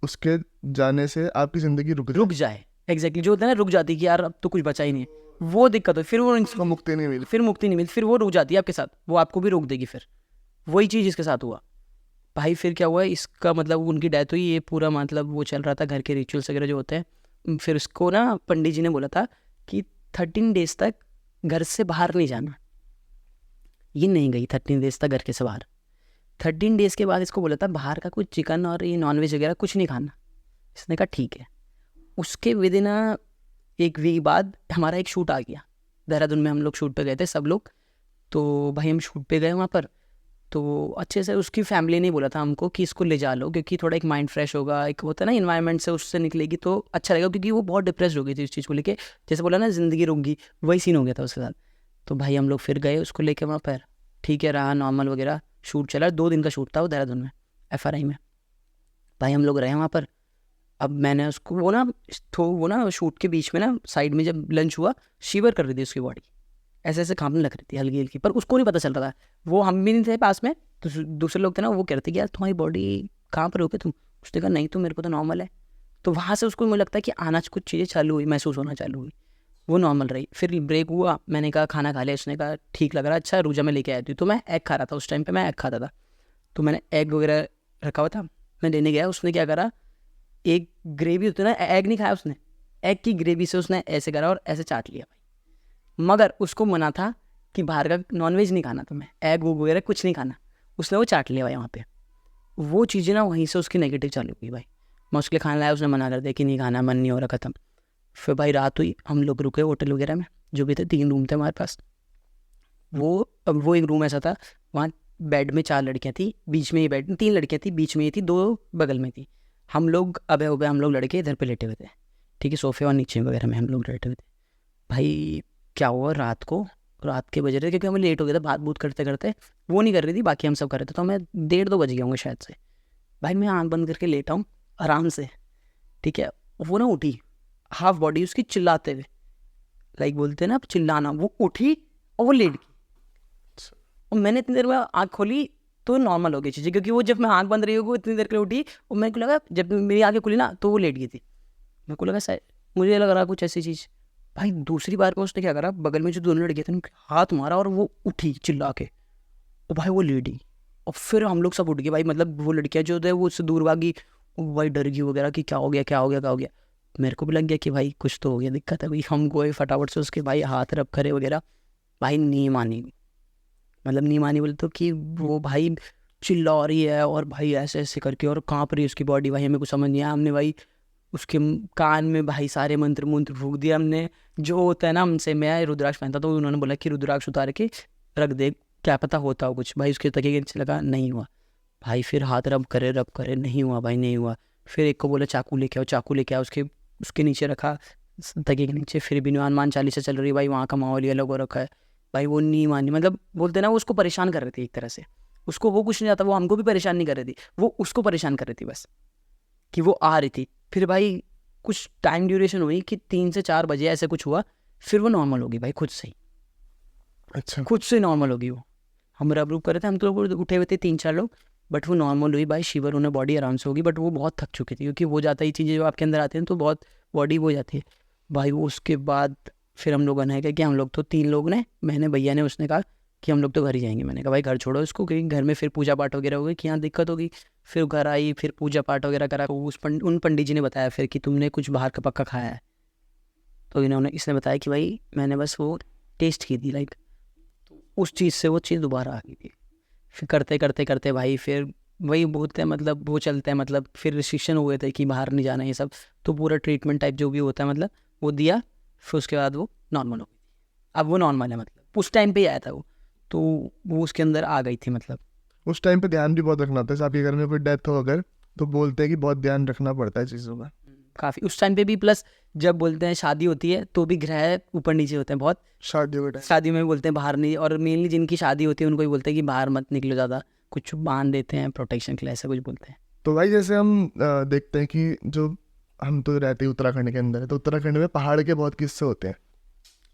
उसके जाने से आपकी ज़िंदगी रुक रुक जाए, एग्जैक्टली जो होता है ना रुक जाती है कि यार अब तो कुछ बचा ही नहीं है, वो दिक्कत है, फिर वो उसको मुक्ति नहीं मिली। फिर मुक्ति नहीं मिलती, फिर वो रुक जाती है आपके साथ, वो आपको भी रोक देगी फिर। वही चीज़ इसके साथ हुआ भाई। फिर क्या हुआ इसका, मतलब उनकी डेथ हुई, ये पूरा मतलब वो चल रहा था घर के रिचुअल्स वगैरह जो होते हैं, फिर उसको ना पंडित जी ने बोला था कि 13 डेज तक घर से बाहर नहीं जाना। ये नहीं गई 13 डेज तक घर के से बाहर। 13 डेज के बाद इसको बोला था बाहर का कुछ चिकन और ये नॉनवेज वगैरह कुछ नहीं खाना। इसने कहा ठीक है। उसके विद इन 1 वीक बाद हमारा एक शूट आ गया देहरादून में, हम लोग शूट पे गए थे सब लोग। तो भाई हम शूट पे गए वहाँ पर, तो अच्छे से उसकी फैमिली ने बोला था हमको कि इसको ले जा लो, क्योंकि थोड़ा एक माइंड फ्रेश होगा, एक होता है ना इन्वायरमेंट से उससे निकलेगी तो अच्छा रहेगा, क्योंकि वो बहुत डिप्रेस हो गई थी इस चीज़ को लेके, जैसे बोला ना ज़िंदगी रुक गई, वही सीन हो गया था उसके साथ। तो भाई हम लोग फिर गए उसको लेके वहाँ पर, ठीक है रहा नॉर्मल वगैरह, शूट चला, 2 दिन का शूट था वो देहरादून में FRI में। भाई हम लोग रहे वहाँ पर। अब मैंने उसको वो ना शूट के बीच में ना साइड में जब लंच हुआ, शिवर कर रही थी उसकी बॉडी, ऐसे ऐसे कांपने लग रही थी हल्की हल्की, पर उसको नहीं पता चल रहा था, वो हम भी नहीं थे पास में, तो दूसरे लोग थे ना, वो कह रहे थे कि यार तुम्हारी बॉडी कहाँ पर हो गए तुम। उसने कहा नहीं तो मेरे को तो नॉर्मल है। तो वहाँ से उसको मुझे लगता है कि आना कुछ चीज़ें चालू हुई, महसूस होना चालू हुई, वो नॉर्मल रही। फिर ब्रेक हुआ, मैंने कहा खाना खा लिया, उसने कहा ठीक लग रहा है, अच्छा रूजा में लेके आई थी, तो मैं एग खा रहा था उस टाइम पर, मैं एग खाता था, तो मैंने एग वगैरह रखा हुआ था, मैं लेने गया, उसने क्या करा, एक ग्रेवी होती है ना, एग नहीं खाया उसने, एग की ग्रेवी से उसने ऐसे करा और ऐसे चाट लिया भाई। मगर उसको मना था कि बाहर का नॉनवेज नहीं खाना, तुम्हें एग वोग वगैरह कुछ नहीं खाना, उसने वो चाट लिया भाई वहाँ पे। वो चीज़ें ना वहीं से उसकी नेगेटिव चालू हुई भाई। मैं उसके लिए खाना लाया, उसने मना कर दिया कि नहीं खाना, मन नहीं हो रहा, ख़त्म। फिर भाई रात हुई, हम लोग रुके होटल वगैरह में, जो भी थे 3 रूम थे हमारे पास। अब वो एक रूम ऐसा था, वहाँ बेड में 4 लड़कियाँ थी, बीच में ये बेड 3 लड़कियाँ थी, बीच में ये थी, 2 बगल में थी। हम लोग अबे हम लोग लड़के इधर पे लेटे हुए थे, ठीक है, सोफे और नीचे वगैरह में हम लोग लेटे हुए थे। भाई क्या हुआ रात को, रात के बज रहे थे क्योंकि हमें लेट हो गया था बात बूत करते करते, वो नहीं कर रही थी, बाकी हम सब कर रहे थे, तो हमें 1:30-2 बज गए होंगे शायद से। भाई मैं आँख बंद करके लेटा हूँ आराम से, ठीक है, वो ना उठी, हाफ बॉडी उसकी चिल्लाते हुए, लाइक बोलते हैं ना चिल्लाना, वो उठी और वो लेट गई। और मैंने इतनी देर में आँख खोली तो नॉर्मल हो गई चीज़ें, क्योंकि वो जब मैं आँख बंद रही होगी इतनी देर के लिए उठी, और मेरे को लगा जब मेरी आँखें खुली ना तो वो लेट गई थी। मेरे को लगा शायद, मुझे लग रहा कुछ ऐसी चीज़। भाई दूसरी बार को उसने क्या करा, बगल में जो दोनों लड़के थे उनके हाथ मारा और वो उठी चिल्ला के, और भाई वो लेडी, और फिर हम लोग सब उठ गए भाई, मतलब वो लड़कियाँ जो थे वो उससे दूर भागी, वो भाई डर गई वगैरह कि क्या हो गया क्या हो गया क्या हो गया। मेरे को भी लग गया कि भाई कुछ तो हो गया, दिक्कत है भाई। हम गए फटाफट से उसके भाई हाथ रब करे वगैरह, भाई नहीं मानी, मतलब नहीं मानी बोले तो कि वो भाई चिल्ला रही है और भाई ऐसे ऐसे करके और काँप रही है उसकी बॉडी। भाई हमें कुछ समझ नहीं आया, हमने भाई उसके कान में भाई सारे मंत्र मंत्र फूक दिया हमने, जो होता है ना हमसे। मैं रुद्राक्ष पहनता तो उन्होंने बोला कि रुद्राक्ष उतार के रख दे, क्या पता होता हो कुछ। भाई उसके तकिए के नीचे लगा, नहीं हुआ भाई। फिर हाथ रब करे नहीं हुआ भाई, नहीं हुआ। फिर एक को बोला चाकू लेके आओ, चाकू लेके आओ, उसके उसके नीचे रखा तकिए के नीचे, फिर भी हनुमान चालीसा चल रही भाई, वहाँ का माहौल ही अलग हो रखा है भाई। वो नहीं मानी, मतलब बोलते ना वो उसको परेशान कर रही थी एक तरह से, उसको वो कुछ नहीं आता, वो हमको भी परेशान नहीं कर रही थी, वो उसको परेशान कर रही थी बस, कि वो आ रही थी। फिर भाई कुछ टाइम ड्यूरेशन हुई कि 3 से 4 बजे ऐसे कुछ हुआ, फिर वो नॉर्मल होगी भाई खुद से ही, अच्छा। खुद से नॉर्मल होगी वो। हम रब रूप कर रहे थे, हम तो लोग उठे हुए थे 3-4 लोग, बट वो नॉर्मल हुई भाई, शिवर होने बॉडी आराम से होगी। बट वो बहुत थक चुकी थी, क्योंकि वो जाता ही चीज़ें जो आपके अंदर आती हैं तो बहुत बॉडी वो जाती है भाई। वो उसके बाद फिर हम लोगों ने कहा कि हम लोग तो 3 लोग ने, मैंने भैया ने, उसने कहा कि हम लोग तो घर ही जाएंगे। मैंने कहा भाई घर छोड़ो इसको, क्योंकि घर में फिर पूजा पाठ वगैरह हो गई कि यहाँ दिक्कत होगी। फिर घर आई, फिर पूजा पाठ वगैरह करा, उन पंडित जी ने बताया फिर कि तुमने कुछ बाहर का पक्का खाया है, तो इसने बताया कि भाई मैंने बस वो टेस्ट की थी, लाइक उस चीज़ से वो चीज़ दोबारा आ गई थी। फिर करते करते करते भाई फिर वही बोलते हैं, मतलब वो चलते हैं, मतलब फिर रिस्ट्रिक्शन हुए थे कि बाहर नहीं जाना ये सब, तो पूरा ट्रीटमेंट टाइप जो भी होता है मतलब वो दिया। फिर उसके बाद वो नॉर्मल हो गई थी, अब वो नॉर्मल है, मतलब उस टाइम पे ही आया था वो, तो वो उसके अंदर आ गई थी मतलब। उस टाइम पे ध्यान भी बहुत रखना होता है, जैसे आपके घर में कोई डेथ हो अगर, तो बोलते हैं कि बहुत ध्यान रखना पड़ता है चीज़ों का। काफ़ी उस टाइम पे भी, प्लस जब बोलते हैं शादी होती है तो भी ग्रह ऊपर नीचे होते हैं बहुत, शादियों के टाइम। शादी में भी बोलते हैं बाहर नहीं, और मेनली जिनकी शादी होती है उनको ही बोलते हैं कि बाहर मत निकलो ज़्यादा, कुछ बांध देते हैं प्रोटेक्शन के लिए, ऐसा कुछ बोलते हैं। तो भाई जैसे हम देखते हैं कि जो हम तो रहते हैं उत्तराखंड के अंदर है, तो उत्तराखंड में पहाड़ के बहुत किस्से होते हैं।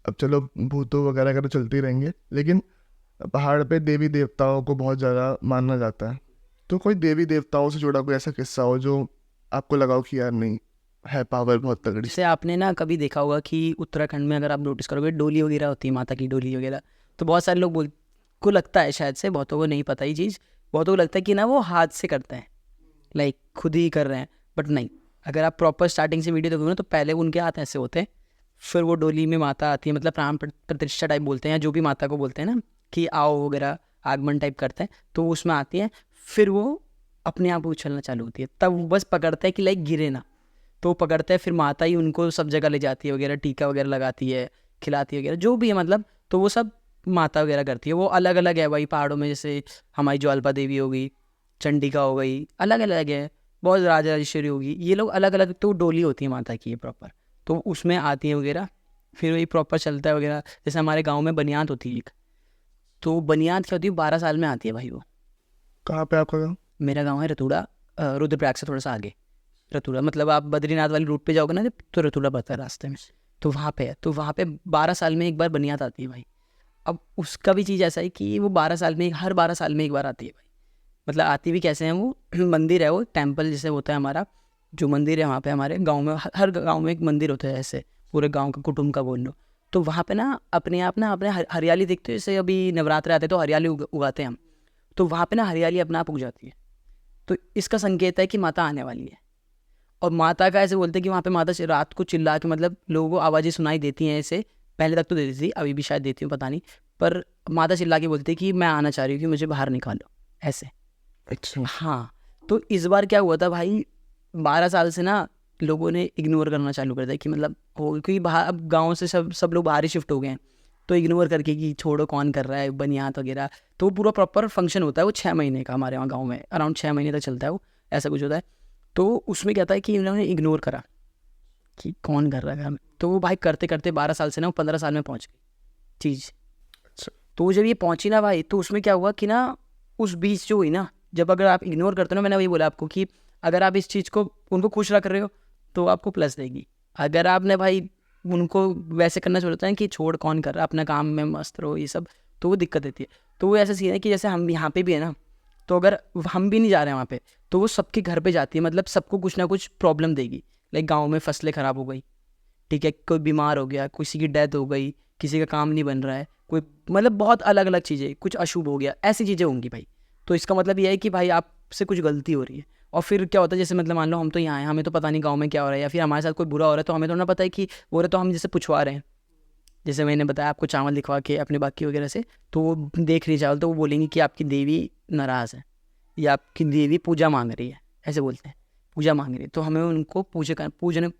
अब चलो भूतों वगैरह का तो चलते ही रहेंगे, लेकिन पहाड़ पे देवी देवताओं को बहुत ज़्यादा माना जाता है। तो कोई देवी देवताओं से जुड़ा कोई ऐसा किस्सा हो जो आपको लगा हो कि यार नहीं है, पावर बहुत तगड़ी। जैसे आपने ना कभी देखा होगा कि उत्तराखंड में अगर आप नोटिस करोगे डोली वगैरह होती है, माता की डोली वगैरह, तो बहुत सारे लोग को लगता है, शायद से बहुतों को नहीं पता ये चीज़, बहुतों को लगता है कि ना वो हाथ से करते हैं, लाइक खुद ही कर रहे हैं, बट नहीं। अगर आप प्रॉपर स्टार्टिंग से वीडियो देखोगे ना तो पहले उनके हाथ ऐसे होते हैं, फिर वो डोली में माता आती है, मतलब प्राण प्रतिष्ठा टाइप बोलते हैं, या जो भी माता को बोलते हैं ना कि आओ वगैरह, आगमन टाइप करते हैं, तो वो उसमें आती है। फिर वो अपने आप उछलना चालू होती है, तब वो बस पकड़ते हैं कि लाइक गिरे ना, तो पकड़ते हैं। फिर माता ही उनको सब जगह ले जाती है वगैरह, टीका वगैरह लगाती है, खिलाती है वगैरह, जो भी है मतलब, तो वो सब माता वगैरह करती है। वो अलग अलग है भाई पहाड़ों में, जैसे हमारी ज्वाल्पा देवी हो गई, चंडिका हो गई, अलग अलग है, बहुत राजा राजेश्वरी होगी, ये लोग अलग अलग, तो डोली होती है माता की ये प्रॉपर, तो उसमें आती है वगैरह। फिर वही प्रॉपर चलता है वगैरह। जैसे हमारे गाँव में बनियात होती है एक, तो बनियात क्या होती है, 12 साल में आती है भाई वो। कहाँ पे आपका गाँव? मेरा गाँव है रतूड़ा, रुद्रप्रयाग से थोड़ा सा आगे रतूड़ा, मतलब आप बद्रीनाथ वाली रूट पे जाओगे ना तो रतूड़ा पड़ता है रास्ते में, तो वहाँ पे है। तो वहाँ पे 12 साल में एक बार बनियात आती है भाई। अब उसका भी चीज़ ऐसा है कि वो 12 साल में, हर 12 साल में एक बार आती है भाई। मतलब आती भी कैसे हैं वो, मंदिर है वो, टेम्पल जैसे होता है हमारा, जो मंदिर है वहाँ पे हमारे गाँव में, हर गाँव में एक मंदिर होता है ऐसे, पूरे गाँव का कुटुंब का बोल लो। तो वहाँ पे ना अपने आप ना अपने हरियाली देखते हो, जैसे अभी नवरात्र आते हैं तो हरियाली उगाते हैं हम, तो वहाँ पे ना हरियाली अपने आप उग जाती है। तो इसका संकेत है कि माता आने वाली है। और माता का ऐसे बोलते हैं कि वहाँ पे माता रात को चिल्ला के, मतलब लोगों को आवाज़ें सुनाई देती हैं ऐसे, पहले तक तो देती थी, अभी भी शायद देती हूँ पता नहीं, पर माता चिल्ला के बोलती है कि मैं आना चाह रही हूँ, कि मुझे बाहर निकालो ऐसे। अच्छा। हाँ, तो इस बार क्या हुआ था भाई, 12 साल से ना लोगों ने इग्नोर करना चालू कर दिया कि मतलब हो, क्योंकि बाहर अब गाँव से सब लोग बाहर ही शिफ्ट हो गए हैं, तो इग्नोर करके कि छोड़ो कौन कर रहा है बनियात वगैरह। तो पूरा प्रॉपर फंक्शन होता है वो 6 महीने का, हमारे वहाँ गाँव में अराउंड 6 महीने तक चलता है वो, ऐसा कुछ होता है। तो उसमें क्या था कि उन्होंने इग्नोर करा कि कौन कर रहा है घर में, तो वो भाई करते करते 12 साल से ना वो 15 साल में पहुँच गई चीज़। तो जब ये पहुंची ना भाई, तो उसमें क्या हुआ कि ना उस बीच जो हुई ना, जब अगर आप इग्नोर करते हो ना, मैंने वही बोला आपको कि अगर आप इस चीज़ को उनको खुश रख रहे हो तो आपको प्लस देगी। अगर आपने भाई उनको वैसे करना छोड़ता है कि छोड़ कौन कर रहा, अपना काम में मस्त रहो ये सब, तो वो दिक्कत देती है। तो वो ऐसा सीन है कि जैसे हम यहाँ पे भी है ना, तो अगर हम भी नहीं जा रहे हैं वहाँ पे, तो वो सबके घर पे जाती है, मतलब सबको कुछ ना कुछ प्रॉब्लम देगी। लाइक गाँव में फसलें ख़राब हो गई, ठीक है, कोई बीमार हो गया, किसी की डेथ हो गई, किसी का काम नहीं बन रहा है, कोई मतलब बहुत अलग अलग चीज़ें, कुछ अशुभ हो गया, ऐसी चीज़ें होंगी भाई। तो इसका मतलब ये है कि भाई आपसे कुछ गलती हो रही है। और फिर क्या होता है, जैसे मतलब मान लो हम तो यहाँ हैं, हमें तो पता नहीं गाँव में क्या हो रहा है, या फिर हमारे साथ कोई बुरा हो रहा है, तो हमें तो ना पता है कि वो रहे, तो हम जैसे पूछवा रहे हैं, जैसे मैंने बताया आपको चावल दिखवा के अपने बाकी वगैरह से, तो वो देख रही चावल, तो वो बोलेंगे कि आपकी देवी नाराज़ है या आपकी देवी पूजा मांग रही है, ऐसे बोलते हैं, पूजा मांग रही है। तो हमें उनको पूजन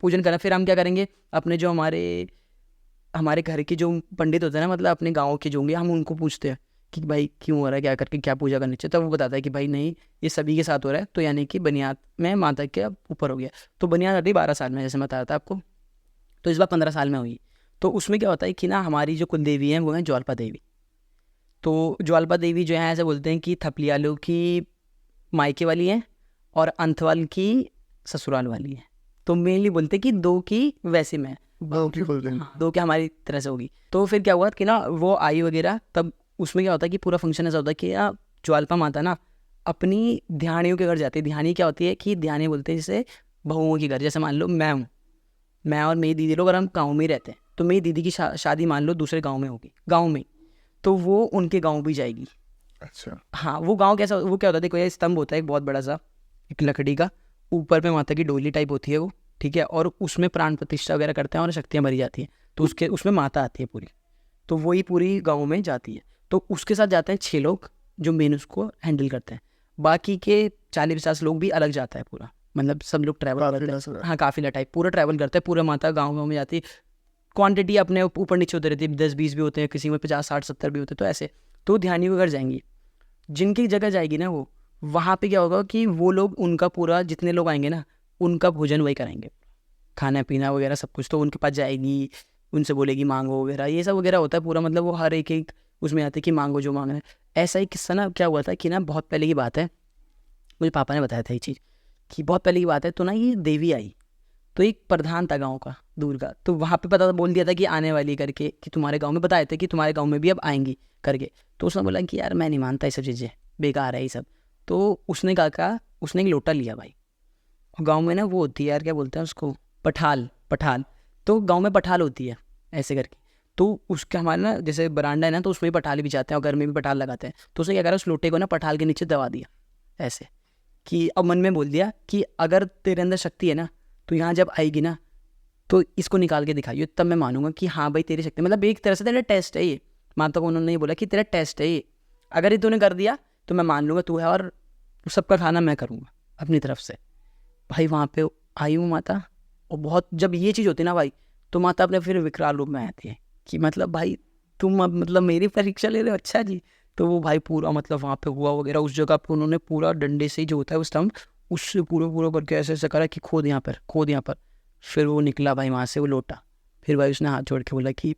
पूजन करना। फिर हम क्या करेंगे, अपने जो हमारे हमारे घर के जो पंडित होते हैं ना, मतलब अपने गाँव के जो होंगे, हम उनको पूछते हैं कि भाई क्यों हो रहा है, क्या करके क्या पूजा करनी चाहिए। तो वो बताता है कि भाई नहीं, ये सभी के साथ हो रहा है, तो यानी कि बनियाद में माता के ऊपर हो गया। तो बनियाद आती 12 साल में, जैसे मैं बताया था आपको, तो इस बार 15 साल में हुई। तो उसमें क्या होता है कि ना हमारी जो कुल देवी है वो है ज्वाल्पा देवी। तो ज्वाल्पा देवी जो है, ऐसे बोलते हैं कि थपलियालों की मायके वाली है और अंथवाल की ससुराल वाली है। तो मेनली बोलते हैं कि दो की वैसे में है, दो की बोलते हैं। हाँ, दो की हमारी तरह से होगी। तो फिर क्या हुआ कि ना वो आई वगैरह, तब उसमें क्या होता है कि पूरा फंक्शन ऐसा होता है कि ज्वाल्पा माता ना अपनी ध्यानियों के घर जाती है। ध्यानी क्या होती है कि ध्यानी बोलते हैं जैसे बहुओं के घर, जैसे मान लो मैं हूँ, मैं और मेरी दीदी लोग, अगर हम गाँव में ही रहते हैं, तो मेरी दीदी की शादी मान लो दूसरे गाँव में होगी, गाँव में, तो वो उनके गाँव भी जाएगी। अच्छा। हाँ, वो गाँव कैसा, वो क्या होता है, देखो ये स्तंभ होता है एक बहुत बड़ा सा, एक लकड़ी का, ऊपर पे माता की डोली टाइप होती है वो, ठीक है, और उसमें प्राण प्रतिष्ठा वगैरह करते हैं और शक्तियाँ भरी जाती हैं, तो उसके उसमें माता आती है पूरी, तो वही पूरी गाँव में जाती है। तो उसके साथ जाते हैं 6 लोग जो मेन उसको हैंडल करते हैं, बाकी के 40-50 लोग भी अलग जाता है पूरा, मतलब सब लोग ट्रैवल काफिला करते सा। हैं। हाँ, काफिला टाइप पूरा ट्रैवल करते हैं, पूरा माता गाँव में जाती है। क्वांटिटी अपने ऊपर नीचे होती रहती है, 10-20 भी होते हैं, किसी में 50-60-70 भी होते हैं, तो ऐसे। तो ध्यानी के घर जाएंगी, जिनकी जगह जाएगी ना वो, वहाँ पे क्या होगा कि वो लोग, उनका पूरा जितने लोग आएंगे ना, उनका भोजन वही कराएंगे, खाना पीना वगैरह सब कुछ। तो उनके पास जाएगी, उनसे बोलेगी मांगो वगैरह, ये सब वगैरह होता है पूरा, मतलब वो हर एक एक उसमें आते हैं कि मांगो जो मांगना है। ऐसा ही किस्सा ना क्या हुआ था कि ना बहुत पहले की बात है, मुझे पापा ने बताया था ये चीज़, कि बहुत पहले की बात है, तो ना ये देवी आई, तो एक प्रधान था गाँव का, दूर का, तो वहाँ पे पता बोल दिया था कि आने वाली करके, कि तुम्हारे गाँव में बताए थे कि तुम्हारे गाँव में भी अब आएंगी करके। तो उसने बोला कि यार मैं नहीं मानता ये सब चीज़ें, बेकार है ये सब। तो उसने कहा, उसने एक लोटा लिया भाई, और गाँव में ना वो होती है यार, क्या बोलते हैं उसको, पठाल, पठाल। तो गाँव में पठाल होती है ऐसे करके, तो उसके हमारे ना जैसे बरांडा है ना, तो उसमें भी पठाल भी जाते हैं, और घर में भी पठाल लगाते हैं। तो उसने क्या करा, उस लोटे को ना पठाल के नीचे दबा दिया ऐसे, कि अब मन में बोल दिया कि अगर तेरे अंदर शक्ति है ना, तो यहाँ जब आएगी ना, तो इसको निकाल के दिखाइए, तब मैं मानूंगा कि हाँ भाई तेरी शक्ति, मतलब एक तरह से तेरा टेस्ट है ये। माता को उन्होंने ये बोला कि तेरा टेस्ट है ये, अगर ये तूने कर दिया तो मैं मान लूँगा तू है, और सबका खाना मैं करूँगा अपनी तरफ से। भाई वहाँ पे आई हूँ माता, और बहुत जब ये चीज़ होती है ना भाई, तो माता अपने फिर विकराल रूप में आती है कि मतलब भाई तुम अब मतलब मेरी परीक्षा ले रहे हो, अच्छा जी। तो वो भाई पूरा मतलब वहाँ पे हुआ वगैरह, उस जगह पे उन्होंने पूरा डंडे से ही जो होता है वो स्टम्प, उससे पूरा पूरा करके ऐसे ऐसे करा कि खोद यहाँ पर, खोद यहाँ पर। फिर वो निकला भाई वहाँ से वो लोटा। फिर भाई उसने हाथ जोड़ के बोला कि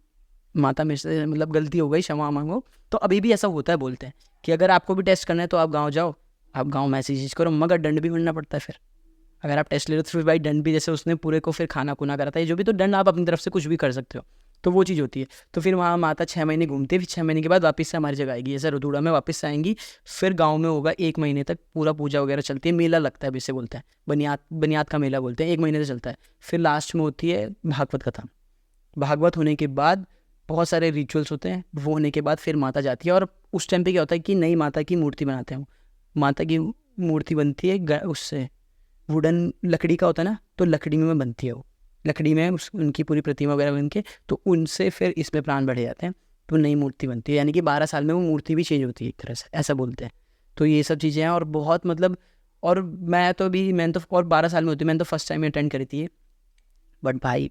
माता मेरे से मतलब गलती हो गई, क्षमा मांगो। तो अभी भी ऐसा होता है, बोलते हैं कि अगर आपको भी टेस्ट करना है तो आप गाँव जाओ, आप गाँव में ऐसी चीज़ करो, मगर दंड भी मिलना पड़ता है। फिर अगर आप टेस्ट ले रहे हो तो फिर भाई दंड भी, जैसे उसने पूरे को फिर खाना खुना करा था, ये जो भी, तो दंड आप अपनी तरफ से कुछ भी कर सकते हो, तो वो चीज़ होती है। तो फिर वहाँ माता 6 महीने घूमती है, फिर 6 महीने के बाद वापस से हमारी जगह आएगी, जैसे रुदूड़ा में वापस से आएंगी। फिर गाँव में होगा 1 महीने तक पूरा पूजा वगैरह चलती है, मेला लगता है, जिसे बोलते हैं बनियाद का मेला बोलते हैं, 1 महीने से चलता है। फिर लास्ट में होती है भागवत कथा। भागवत होने के बाद बहुत सारे रिचुअल्स होते हैं, वो होने के बाद फिर माता जाती है, और उस टाइम पे क्या होता है कि नई माता की मूर्ति बनाते हैं। माता की मूर्ति बनती है उससे, वुडन लकड़ी का होता है ना, तो लकड़ी में बनती है वो, लकड़ी में उनकी पूरी प्रतिमा वगैरह बन के, तो उनसे फिर इसमें प्राण बढ़े जाते हैं, तो नई मूर्ति बनती है। यानी कि 12 साल में वो मूर्ति भी चेंज होती है एक तरह से, ऐसा बोलते हैं। तो ये सब चीज़ें हैं, और बहुत मतलब, और मैंने तो और 12 साल में होती, मैंने तो फर्स्ट टाइम अटेंड करी थी, बट भाई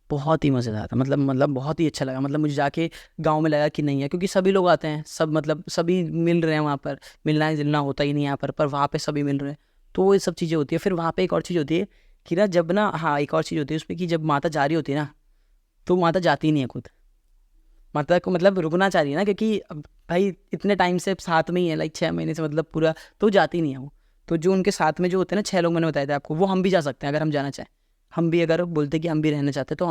बहुत ही मज़ेदार था, मतलब बहुत ही अच्छा लगा। मतलब मुझे जाके गांव में लगा कि नहीं है, क्योंकि सभी लोग आते हैं, सब मतलब सभी मिल रहे हैं वहाँ पर, मिलना जुलना होता ही नहीं यहाँ पर वहाँ पे सभी मिल रहे हैं, तो ये सब चीज़ें होती है। फिर वहाँ पे एक और चीज़ होती है कि ना, जब ना, हाँ, एक और चीज़ होती है उसमें कि जब माता जा रही होती है ना, तो माता जाती नहीं है खुद, माता को मतलब रुकना चाह रही है ना, क्योंकि अब भाई इतने टाइम से साथ में ही है, लाइक 6 महीने से मतलब पूरा, तो जाती नहीं है वो। तो जो उनके साथ में जो होते हैं ना 6 लोग, मैंने बताया था आपको, वो हम भी जा सकते हैं अगर हम जाना चाहें। हम भी अगर बोलते कि हम भी रहना चाहते हैं तो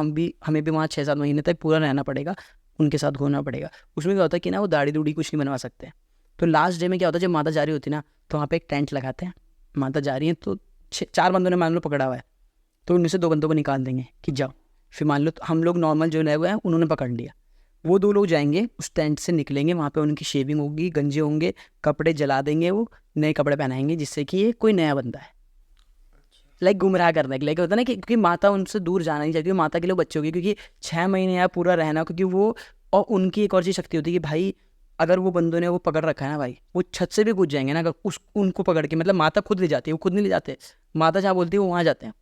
हमें भी वहाँ 6-7 महीने तक पूरा रहना पड़ेगा, उनके साथ घूमना पड़ेगा। उसमें क्या होता है कि ना वो दाढ़ी दूढ़ी कुछ नहीं बनवा सकते। तो लास्ट डे में क्या होता है, जब माता जा रही होती है ना, तो वहाँ पे एक टेंट लगाते हैं, माता जा रही है तो 4 बंदों ने मान लो पकड़ा हुआ है, तो उनमें से 2 बंदों को निकाल देंगे कि जाओ। फिर मान लो तो हम लोग नॉर्मल जो रहे हुए हैं उन्होंने पकड़ लिया, वो 2 लोग जाएंगे उस टेंट से निकलेंगे, वहाँ पे उनकी शेविंग होगी, गंजे होंगे, कपड़े जला देंगे, वो नए कपड़े पहनाएंगे जिससे कि ये कोई नया बंदा है, लाइक गुमराह करने के लिए। होता है ना कि क्योंकि माता उनसे दूर जाना नहीं चाहती, माता के लिए बच्चे होगी, क्योंकि 6 महीने या पूरा रहना, क्योंकि वो, और उनकी एक और चीज़ शक्ति होती है कि भाई अगर वो बंदों ने वो पकड़ रखा है ना भाई, वो छत से भी कूद जाएंगे ना, अगर उनको पकड़ के, मतलब माता खुद ले जाती है, वो खुद नहीं ले जाते, माता जहाँ बोलती है वो वहाँ जाते हैं।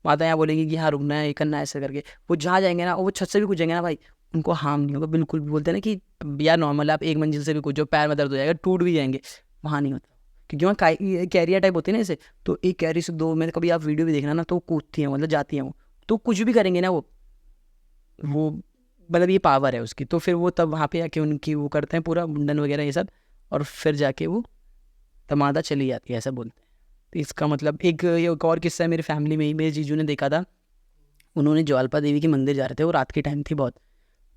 माता यहाँ बोलेंगी कि हाँ रुकना है, ये करना है, ऐसे करके वो जहाँ जाएंगे ना, और वो छत से भी कूद जाएंगे ना भाई, उनको हार्म नहीं होगा बिल्कुल भी। बोलते हैं ना कि यार नॉर्मल है, आप 1 मंजिल से भी कूद जाओ, पैर में दर्द हो जाएगा, टूट भी जाएंगे, वहाँ नहीं होता, क्योंकि वहाँ कैरियर टाइप होती है ना ऐसे। तो एक कैरी से 2 में कभी आप वीडियो भी देखना ना, तो कूदती हैं, मतलब जाती हैं वो, तो कुछ भी करेंगे ना वो मतलब ये पावर है उसकी। तो फिर वो तब वहाँ पे आके उनकी वो करते हैं पूरा मुंडन वगैरह ये सब, और फिर जाके वो तमादा चली जाती है, ऐसा बोलते हैं। तो इसका मतलब ये एक और किस्सा है मेरी फैमिली में ही, मेरे जीजू ने देखा था, उन्होंने ज्वालपा देवी के मंदिर जा रहे थे, वो रात की टाइम थी बहुत।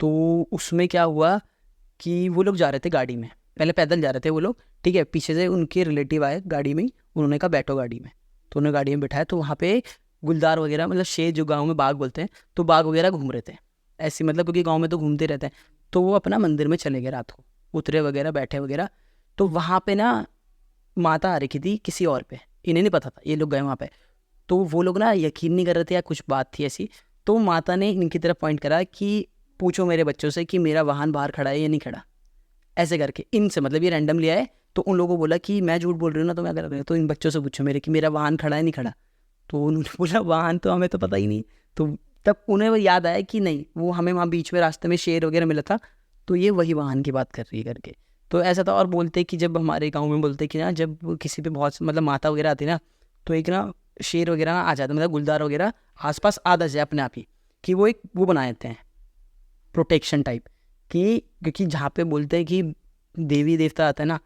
तो उसमें क्या हुआ कि वो लोग जा रहे थे गाड़ी में, पहले पैदल जा रहे थे वो लोग, ठीक है, पीछे से उनके रिलेटिव आए गाड़ी में ही, उन्होंने कहा बैठो गाड़ी में, तो उन्होंने गाड़ी में बिठाया। तो वहाँ पे गुलदार वगैरह, मतलब शेर जो गाँव में बाघ बोलते हैं, तो बाघ वगैरह घूम रहे थे ऐसे, मतलब क्योंकि गाँव में तो घूमते रहते हैं। तो वो अपना मंदिर में चले गए रात को, उतरे वगैरह, बैठे वगैरह। तो वहाँ पे ना माता आ रखी थी किसी और पे, इन्हें नहीं पता था, ये लोग गए वहाँ पे। तो वो लोग ना यकीन नहीं कर रहे थे या कुछ बात थी ऐसी, तो माता ने इनकी तरफ पॉइंट करा कि पूछो मेरे बच्चों से कि मेरा वाहन बाहर खड़ा है या नहीं खड़ा, ऐसे करके इनसे, मतलब ये रैंडम लिया है। तो उन लोगों को बोला कि मैं झूठ बोल रही हूँ ना, तो मैं कर रही हूँ, तो इन बच्चों से पूछो मेरे कि मेरा वाहन खड़ा है नहीं खड़ा। तो उन्होंने बोला वाहन तो हमें तो पता ही नहीं। तो तब उन्हें वो याद आया कि नहीं, वो हमें वहाँ बीच में रास्ते में शेर वगैरह मिला था, तो ये वही वाहन की बात कर रही है करके। तो ऐसा था। और बोलते कि जब हमारे गाँव में बोलते कि ना, जब किसी पे बहुत मतलब माता वगैरह आती ना, तो एक ना शेर वगैरह आ जाता, मतलब गुलदार वगैरह आसपास आ जाए अपने आप ही, कि वो एक वो बना देते हैं प्रोटेक्शन टाइप, कि क्योंकि जहाँ पे बोलते हैं कि देवी देवता आता है ना,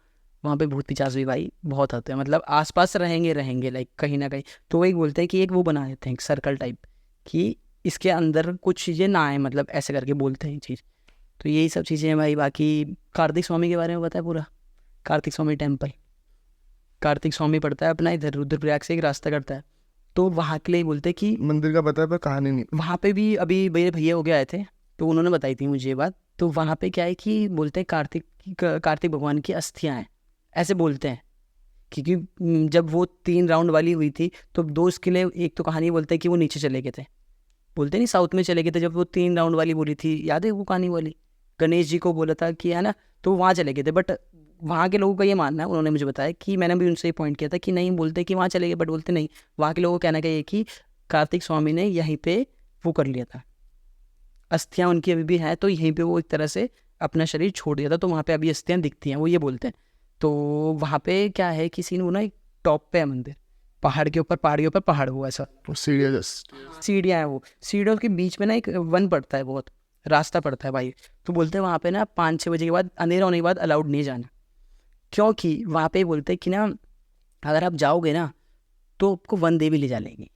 वहाँ पे भूत पिचास भी भाई बहुत आते हैं, मतलब आसपास रहेंगे लाइक कहीं ना कहीं। तो वो एक बोलते हैं कि एक वो बना देते हैं, एक सर्कल टाइप, कि इसके अंदर कुछ चीज़ें ना आए, मतलब ऐसे करके बोलते हैं ये चीज़। तो यही सब चीज़ें हैं भाई। बाकी कार्तिक स्वामी के बारे में पता है पूरा, कार्तिक स्वामी टेम्पल, कार्तिक स्वामी पड़ता है अपना इधर रुद्रप्रयाग से एक रास्ता करता है, तो वहाँ के लिए बोलते हैं कि मंदिर का पता है पर कहानी नहीं। वहाँ पे भी अभी मेरे भैया हो गए आए थे, तो उन्होंने बताई थी मुझे ये बात। तो वहाँ पे क्या है कि बोलते हैं कार्तिक भगवान की अस्थियाँ हैं, ऐसे बोलते हैं, क्योंकि जब वो 3 राउंड वाली हुई थी, तो 2 इसके लिए, एक तो कहानी बोलते हैं कि वो नीचे चले गए थे, बोलते नहीं साउथ में चले गए थे, जब वो 3 राउंड वाली बोली थी, याद है वो कहानी वाली, गणेश जी को बोला था कि है ना, तो वहाँ चले गए थे। बट वहाँ के लोगों का ये मानना है, उन्होंने मुझे बताया कि मैंने भी उनसे ये पॉइंट किया था कि नहीं, बोलते कि वहाँ चले गए, बट बोलते नहीं, वहाँ के लोगों का कहना क्या है कि कार्तिक स्वामी ने यहीं पे वो कर लिया था, अस्थियाँ उनकी अभी भी हैं, तो यहीं पे वो एक तरह से अपना शरीर छोड़ दिया था, तो वहाँ पे अभी अस्थियाँ दिखती हैं, वो ये बोलते हैं। तो वहाँ पे क्या है कि सीन, वो ना एक टॉप पे है मंदिर, पहाड़ के ऊपर, पहाड़ के ऊपर पहाड़ हुआ ऐसा, वो सीढ़ियाँ जस्ट सीढ़ियाँ हैं, वो सीढ़ियों के बीच में ना एक वन पड़ता है, बहुत रास्ता पड़ता है भाई। तो बोलते हैं वहाँ पे ना 5-6 बजे के बाद, अंधेरा होने के बाद अलाउड नहीं जाना, क्योंकि वहाँ पे बोलते हैं कि ना अगर आप जाओगे ना तो आपको वन देवी ले जा लेंगी।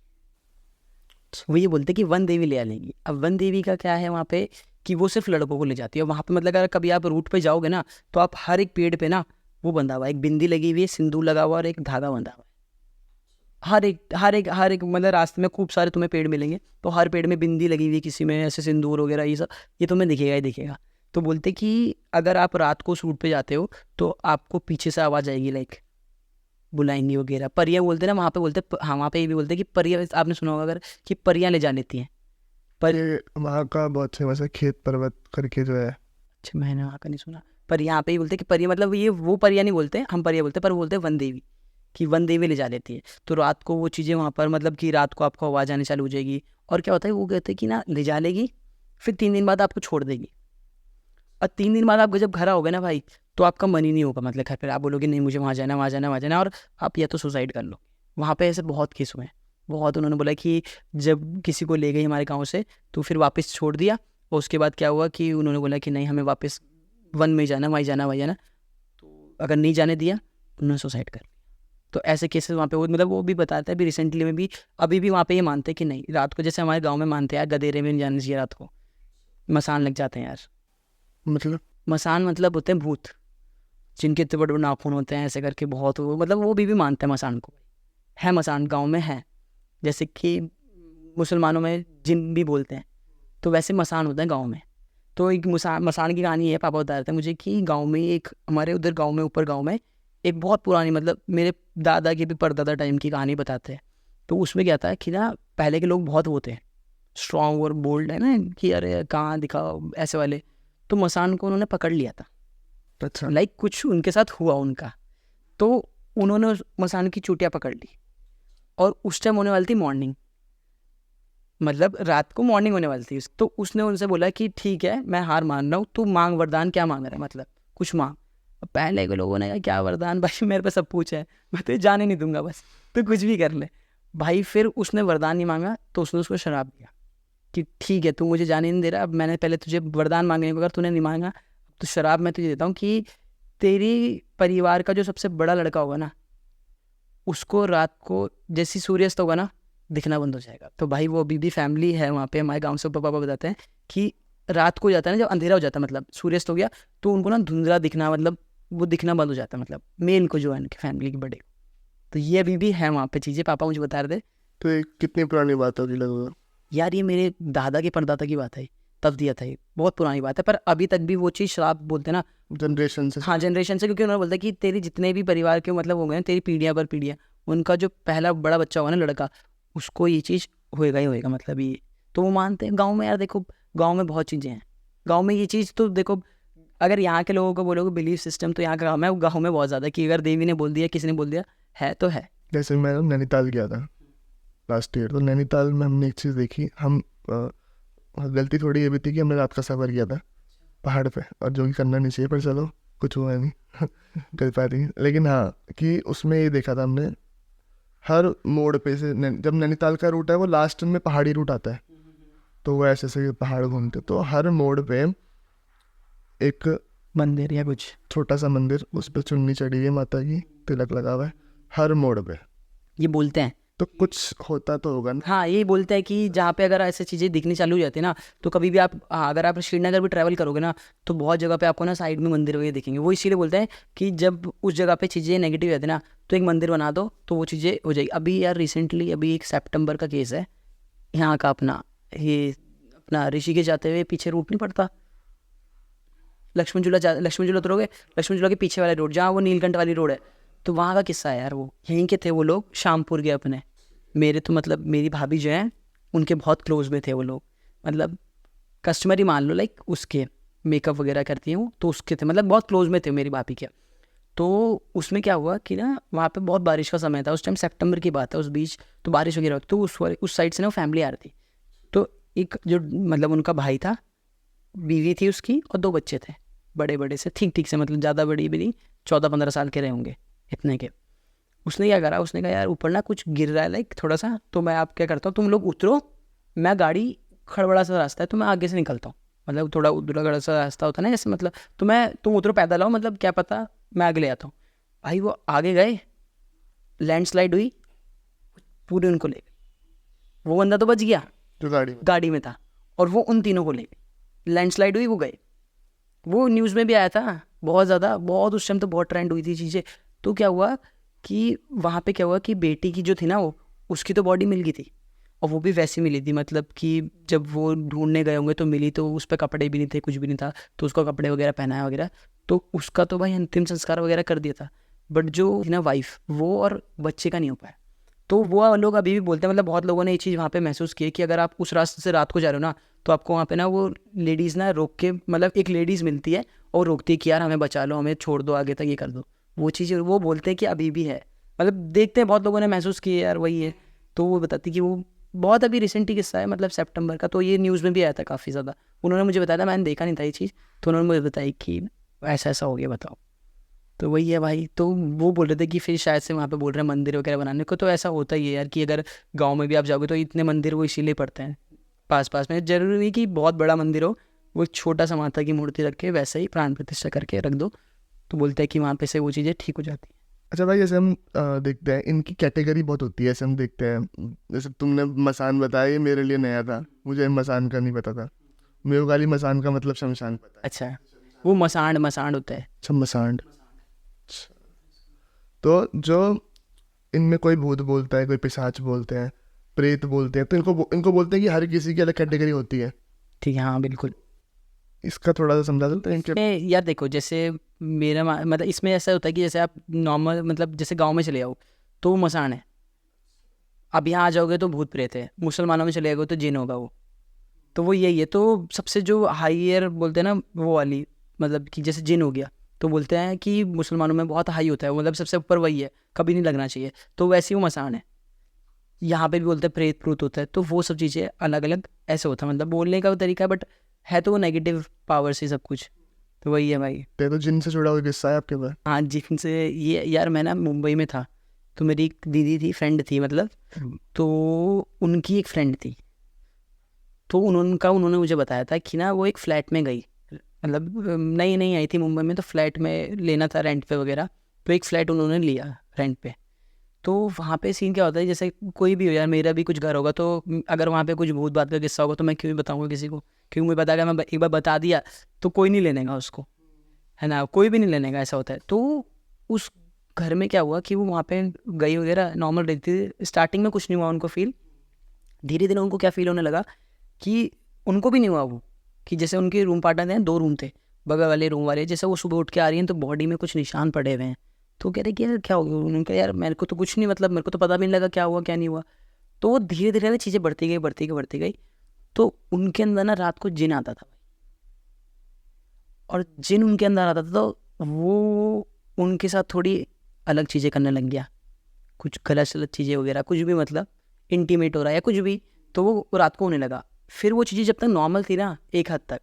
वो ये बोलते हैं कि वन देवी ले आ लेंगी। अब वन देवी का क्या है वहाँ पे कि वो सिर्फ लड़कों को ले जाती है वहाँ पे, मतलब अगर कभी आप रूट पे जाओगे ना, तो आप हर एक पेड़ पे ना वो बंधा हुआ है, एक बिंदी लगी हुई है, सिंदूर लगा हुआ और एक धागा बंधा हुआ है, हर एक मतलब रास्ते में खूब सारे तुम्हें पेड़ मिलेंगे, तो हर पेड़ में बिंदी लगी हुई है, किसी में ऐसे सिंदूर वगैरह, ये सब ये तुम्हें दिखेगा ही दिखेगा। तो बोलते कि अगर आप रात को सूट पे जाते हो तो आपको पीछे से आवाज़ आएगी, लाइक बुलाएंगी वगैरह, परियां बोलते हैं ना वहाँ पे, बोलते हाँ वहाँ पे ये भी बोलते हैं कि परियां, आपने सुना होगा अगर, कि परियां ले जा लेती हैं। पर ये वहाँ का बहुत फेमस है, खेत पर्वत करके जो है। अच्छा, मैंने वहाँ का नहीं सुना। पर यहाँ पे ही बोलते हैं कि परियां, मतलब ये वो परियां नहीं बोलते, हम परियां बोलते हैं, पर बोलते हैं वन देवी, कि वन देवी ले जा लेती है। तो रात को वो चीज़ें वहाँ पर, मतलब कि रात को आपको आवाज़ आने चालू हो जाएगी, और क्या होता है वो कहते हैं कि ना ले जा लेगी, फिर 3 दिन बाद आपको छोड़ देगी, और 3 दिन बाद आप जब घर आओगे ना भाई, तो आपका मन ही नहीं होगा, मतलब घर पर आप बोलोगे नहीं मुझे वहाँ जाना, वहाँ जाना, वहाँ जाना, और आप या तो सुसाइड कर लो। वहाँ पे ऐसे बहुत केस हुए हैं, बहुत। उन्होंने बोला कि जब किसी को ले गई हमारे गाँव से, तो फिर वापस छोड़ दिया, और उसके बाद क्या हुआ कि उन्होंने बोला कि नहीं हमें वापस वन में जाना, वहीं जाना, वहीं जाना। तो अगर नहीं जाने दिया उन्होंने सुसाइड कर लिया। तो ऐसे केसेस वहाँ पे वो मतलब वो भी बताता है, अभी रिसेंटली में भी अभी भी वहाँ पे ये मानते हैं कि नहीं रात को, जैसे हमारे गांव में मानते हैं यार गधेरे में नहीं जाना चाहिए रात को, मसान लग जाते हैं यार। मतलब मसान मतलब होते हैं भूत, जिनके इतने बड़े बड़े नाखून होते हैं ऐसे करके, बहुत वो मतलब वो भी मानते हैं मसान को। है मसान गाँव में है, जैसे कि मुसलमानों में जिन भी बोलते हैं, तो वैसे मसान होता है गाँव में। तो एक मसान की कहानी है, पापा बता रहे थे मुझे कि गांव में एक हमारे उधर गांव में ऊपर गांव में एक बहुत पुरानी मतलब मेरे दादा के भी परदादा टाइम की कहानी बताते हैं। तो उसमें क्या था कि ना पहले के लोग बहुत वो थे स्ट्रॉन्ग और बोल्ड है ना कि अरे कहाँ दिखाओ ऐसे वाले। तो मसान को उन्होंने पकड़ लिया था, अच्छा, लाइक कुछ उनके साथ हुआ उनका, तो उन्होंने उस मसान की चूटियाँ पकड़ ली। और उस टाइम होने वाली थी मॉर्निंग, मतलब रात को मॉर्निंग होने वाली थी। तो उसने उनसे बोला कि ठीक है मैं हार मान रहा हूँ, तू मांग वरदान, क्या मांग रहा है मतलब कुछ मांग। अब पहले के लोगों ने कहा क्या वरदान भाई, मेरे पे सब कुछ है, मैं तुझे जाने नहीं दूंगा, बस तू कुछ भी कर ले भाई। फिर उसने वरदान नहीं मांगा तो उसने उसको शराब दिया कि ठीक है तू मुझे जाने नहीं दे रहा, अब मैंने पहले तुझे वरदान मांगने बगैर तूने नहीं मांगा, तो शराब मैं तुझे देता हूँ कि तेरी परिवार का जो सबसे बड़ा लड़का होगा ना, उसको रात को जैसी सूर्यास्त होगा ना दिखना बंद हो जाएगा। तो भाई वो अभी भी फैमिली है वहाँ पे, हमारे गांव से पापा बताते हैं कि रात को जाता है ना, जब अंधेरा हो जाता है मतलब सूर्यास्त हो गया, तो उनको ना धुंधला दिखना, मतलब वो दिखना बंद हो जाता है, मतलब मेल को जो है उनकी फैमिली के बड़े। तो ये अभी भी है वहाँ पे चीज़ें, पापा मुझे बता रहे थे। तो ये कितनी पुरानी बात होगी लगभग? यार ये मेरे दादा के परदादा की बात है, तब दिया था, ये बहुत पुरानी बात है, पर अभी तक भी वो चीज़ श्राप बोलते हैं ना। जनरेशन से? हाँ जनरेशन से, क्योंकि उन्होंने बोलता है कि तेरी जितने भी परिवार के मतलब हो गए तेरी पीढ़ियाँ पर पीढ़ियाँ, उनका जो पहला बड़ा बच्चा होगा ना लड़का, उसको ये चीज़ होएगा ही होएगा, मतलब ये तो वो मानते हैं। गाँव में यार देखो, गाँव में बहुत चीज़ें हैं, गाँव में ये चीज़ तो देखो, अगर यहाँ के लोगों को बोलोगे बिलीफ सिस्टम, तो यहाँ का काम है, गाँव में बहुत ज़्यादा कि अगर देवी ने बोल दिया, किसी ने बोल दिया है तो है। जैसे मैं नैनीताल गया था लास्ट ईयर, तो नैनीताल में हमने एक चीज़ देखी। हम गलती थोड़ी ये भी थी कि हमने रात का सफ़र किया था पहाड़ पे, और जो कि करना नहीं चाहिए, पर चलो कुछ हुआ नहीं कर पा रही। लेकिन हाँ कि उसमें ये देखा था हमने, हर मोड़ पे से जब नैनीताल का रूट है वो लास्ट में पहाड़ी रूट आता है, तो वो ऐसे ऐसे पहाड़ घूमते, तो हर मोड़ पे एक मंदिर या कुछ छोटा सा मंदिर, उस पर चुन्नी चढ़ी है माता की, तिलक लगा हुआ है हर मोड़ पे। ये बोलते हैं। तो कुछ होता तो होगा ना? हाँ ये बोलते हैं कि जहाँ पे अगर ऐसे चीज़ें दिखनी चालू हो जाती है ना, तो कभी भी आप अगर आप श्रीनगर भी ट्रैवल करोगे ना, तो बहुत जगह पे आपको ना साइड में मंदिर वगैरह दिखेंगे। वो इसीलिए बोलते हैं कि जब उस जगह पे चीज़ें नेगेटिव रहती है ना, तो एक मंदिर बना दो तो वो चीज़ें हो जाएगी। अभी यार रिसेंटली अभी एक सितंबर का केस है यहाँ का, अपना ये अपना ऋषिकेश जाते हुए पीछे रूट नहीं पड़ता, लक्ष्मण झूला उतरोगे, लक्ष्मण झूला के पीछे वाले रोड जहाँ वो नीलकंठ वाली रोड है, तो वहाँ का किस्सा है यार। वो यहीं के थे वो लोग, शामपुर के अपने, मेरे तो मतलब मेरी भाभी जो है उनके बहुत क्लोज में थे वो लोग, मतलब कस्टमर ही मान लो, लाइक उसके मेकअप वगैरह करती हैं वो, तो उसके थे मतलब बहुत क्लोज में थे मेरी भाभी के। तो उसमें क्या हुआ कि ना वहाँ पे बहुत बारिश का समय था उस टाइम, सितंबर की बात है, उस बीच तो बारिश वगैरह होती, तो उस साइड से ना वो फैमिली आ रही थी। तो एक जो मतलब उनका भाई था, बीवी थी उसकी, और 2 बच्चे थे बड़े बड़े से, ठीक ठीक से, मतलब ज़्यादा बड़ी भी नहीं, 14-15 साल के रहे होंगे इतने के। उसने क्या करा, उसने कहा यार ऊपर ना कुछ गिर रहा है लाइक थोड़ा सा, तो मैं आप क्या करता हूँ, तुम लोग उतरो, मैं गाड़ी खड़बड़ा सा रास्ता है तो मैं आगे से निकलता हूँ, मतलब थोड़ा उधड़ा सा रास्ता होता है ना जैसे, मतलब तो मैं तुम उतरो पैदल आओ, मतलब क्या पता मैं आगे ले आता हूँ। भाई वो आगे गए, लैंडस्लाइड हुई, पूरे उनको ले गई। वो बंदा तो बच गया जो गाड़ी में था, और वो उन तीनों को ले गई। लैंडस्लाइड हुई, वो गए। वो न्यूज़ में भी आया था बहुत ज़्यादा, बहुत उस टाइम तो बहुत ट्रेंड हुई थी चीज़ें। तो क्या हुआ कि वहाँ पे क्या हुआ कि बेटी की जो थी ना, वो उसकी तो बॉडी मिल गई थी, और वो भी वैसी मिली थी, मतलब कि जब वो ढूंढने गए होंगे तो मिली, तो उस पर कपड़े भी नहीं थे, कुछ भी नहीं था, तो उसको कपड़े वगैरह पहनाया वगैरह, तो उसका तो भाई अंतिम संस्कार वगैरह कर दिया था। बट जो थी ना वाइफ, वो और बच्चे का नहीं हो पाया। तो वो लोग अभी भी बोलते हैं, मतलब बहुत लोगों ने ये चीज़ वहाँ पे महसूस की है कि अगर आप उस रास्ते से रात को जा रहे हो ना, तो आपको वहाँ पे ना वो लेडीज़ ना रोक के, मतलब एक लेडीज़ मिलती है और रोकती है कि यार हमें बचा लो, हमें छोड़ दो आगे तक, ये कर दो। वो चीज़ वो बोलते हैं कि अभी भी है, मतलब देखते हैं बहुत लोगों ने महसूस किया यार वही है। तो वो बताती कि वो बहुत अभी रिसेंटली किस्सा है, मतलब सितंबर का, तो ये न्यूज़ में भी आया था काफ़ी ज़्यादा। उन्होंने मुझे बताया था, मैंने देखा नहीं था ये चीज़, तो उन्होंने मुझे बताई कि ऐसा ऐसा हो गया, बताओ। तो वही है भाई। तो वो बोल रहे थे कि फिर शायद से वहाँ पे बोल रहे हैं मंदिर वगैरह बनाने को, तो ऐसा होता ही है यार कि अगर गांव में भी आप जाओगे तो इतने मंदिर वो इसीलिए पड़ते हैं पास पास में, जरूरी नहीं कि बहुत बड़ा मंदिर हो, वो एक छोटा सा माता की मूर्ति रख के वैसे ही प्राण प्रतिष्ठा करके रख दो, तो बोलते हैं कि वहाँ पे से वो चीज़ें ठीक हो जाती हैं। अच्छा भाई, जैसे हम देखते हैं इनकी कैटेगरी बहुत होती है, जैसे हम देखते हैं, जैसे तुमने मसान बताया, ये मेरे लिए नया था, मुझे मसान का नहीं पता था। मेरे को खाली मसान का मतलब शमशान पता है। अच्छा, वो मसांड मसांड होता है। अच्छा, मसांड। तो जो इनमें कोई भूत बोलता है, कोई पिशाच बोलते हैं, प्रेत बोलते हैं, तो इनको इनको बोलते हैं कि हर किसी की अलग कैटेगरी होती है। ठीक है, हाँ बिल्कुल। इसका थोड़ा सा समझा सकते हैं इनके? इसमें यार देखो, जैसे मतलब इसमें ऐसा होता है कि जैसे आप नॉर्मल मतलब जैसे गांव में चले जाओ तो वो मसान है, अब यहाँ आ जाओगे तो भूत प्रेत है, मुसलमानों में चले जाओगे तो जिन होगा वो, तो वो यही है। तो सबसे जो हाईयर बोलते हैं ना वो वाली, मतलब कि जैसे जिन हो गया, तो बोलते हैं कि मुसलमानों में बहुत हाई होता है, मतलब सबसे ऊपर वही है, कभी नहीं लगना चाहिए, तो वैसे ही वो मसान है। यहाँ पे भी बोलते हैं प्रेत प्रूत होता है, तो वो सब चीज़ें अलग अलग ऐसे होता है, मतलब बोलने का तरीका है, बट है तो वो नेगेटिव पावर से सब कुछ, तो वही है भाई। तो जिनसे जुड़ा हुआ किस्सा है आपके पास? हाँ, जिनसे ये यार मैं ना मुंबई में था, तो मेरी एक दीदी थी, फ्रेंड थी मतलब, तो उनकी एक फ्रेंड थी, तो उन्होंने मुझे बताया था कि ना वो एक फ्लैट में गई, मतलब नई नई आई थी मुंबई में, तो फ्लैट में लेना था रेंट पे वगैरह, तो एक फ्लैट उन्होंने लिया रेंट पे। तो वहाँ पे सीन क्या होता है, जैसे कोई भी हो यार, मेरा भी कुछ घर होगा, तो अगर वहाँ पे कुछ भूत बात का किस्सा होगा तो मैं क्यों ही बताऊँगा किसी को, क्यों मुझे बताया, मैं एक बार बता दिया तो कोई नहीं लेने का उसको, है ना, कोई भी नहीं लेने का, ऐसा होता है। तो उस घर में क्या हुआ कि वो वहाँ पे गई वगैरह नॉर्मल रहती थी, स्टार्टिंग में कुछ नहीं हुआ उनको फील, धीरे धीरे उनको क्या फील होने लगा कि उनको भी नहीं हुआ वो, कि जैसे उनके रूम पार्टनर हैं, 2 रूम थे, बगल वाले रूम वाले, जैसे वो सुबह उठ के आ रही हैं तो बॉडी में कुछ निशान पड़े हुए हैं, तो कह रहे कि यार क्या हो गया, उन्होंने कहा यार मेरे को तो कुछ नहीं, मतलब मेरे को तो पता भी नहीं लगा क्या हुआ क्या नहीं हुआ। तो वो धीरे धीरे ना चीज़ें बढ़ती गई, तो उनके अंदर ना रात को जिन आता था, और जिन उनके अंदर आता था तो वो उनके साथ थोड़ी अलग चीज़ें करने लग गया, कुछ गलत सलत चीज़ें वगैरह, कुछ भी मतलब इंटीमेट हो रहा है या कुछ भी, तो वो रात को होने लगा। फिर वो चीज़ें जब तक नॉर्मल थी ना एक हद तक,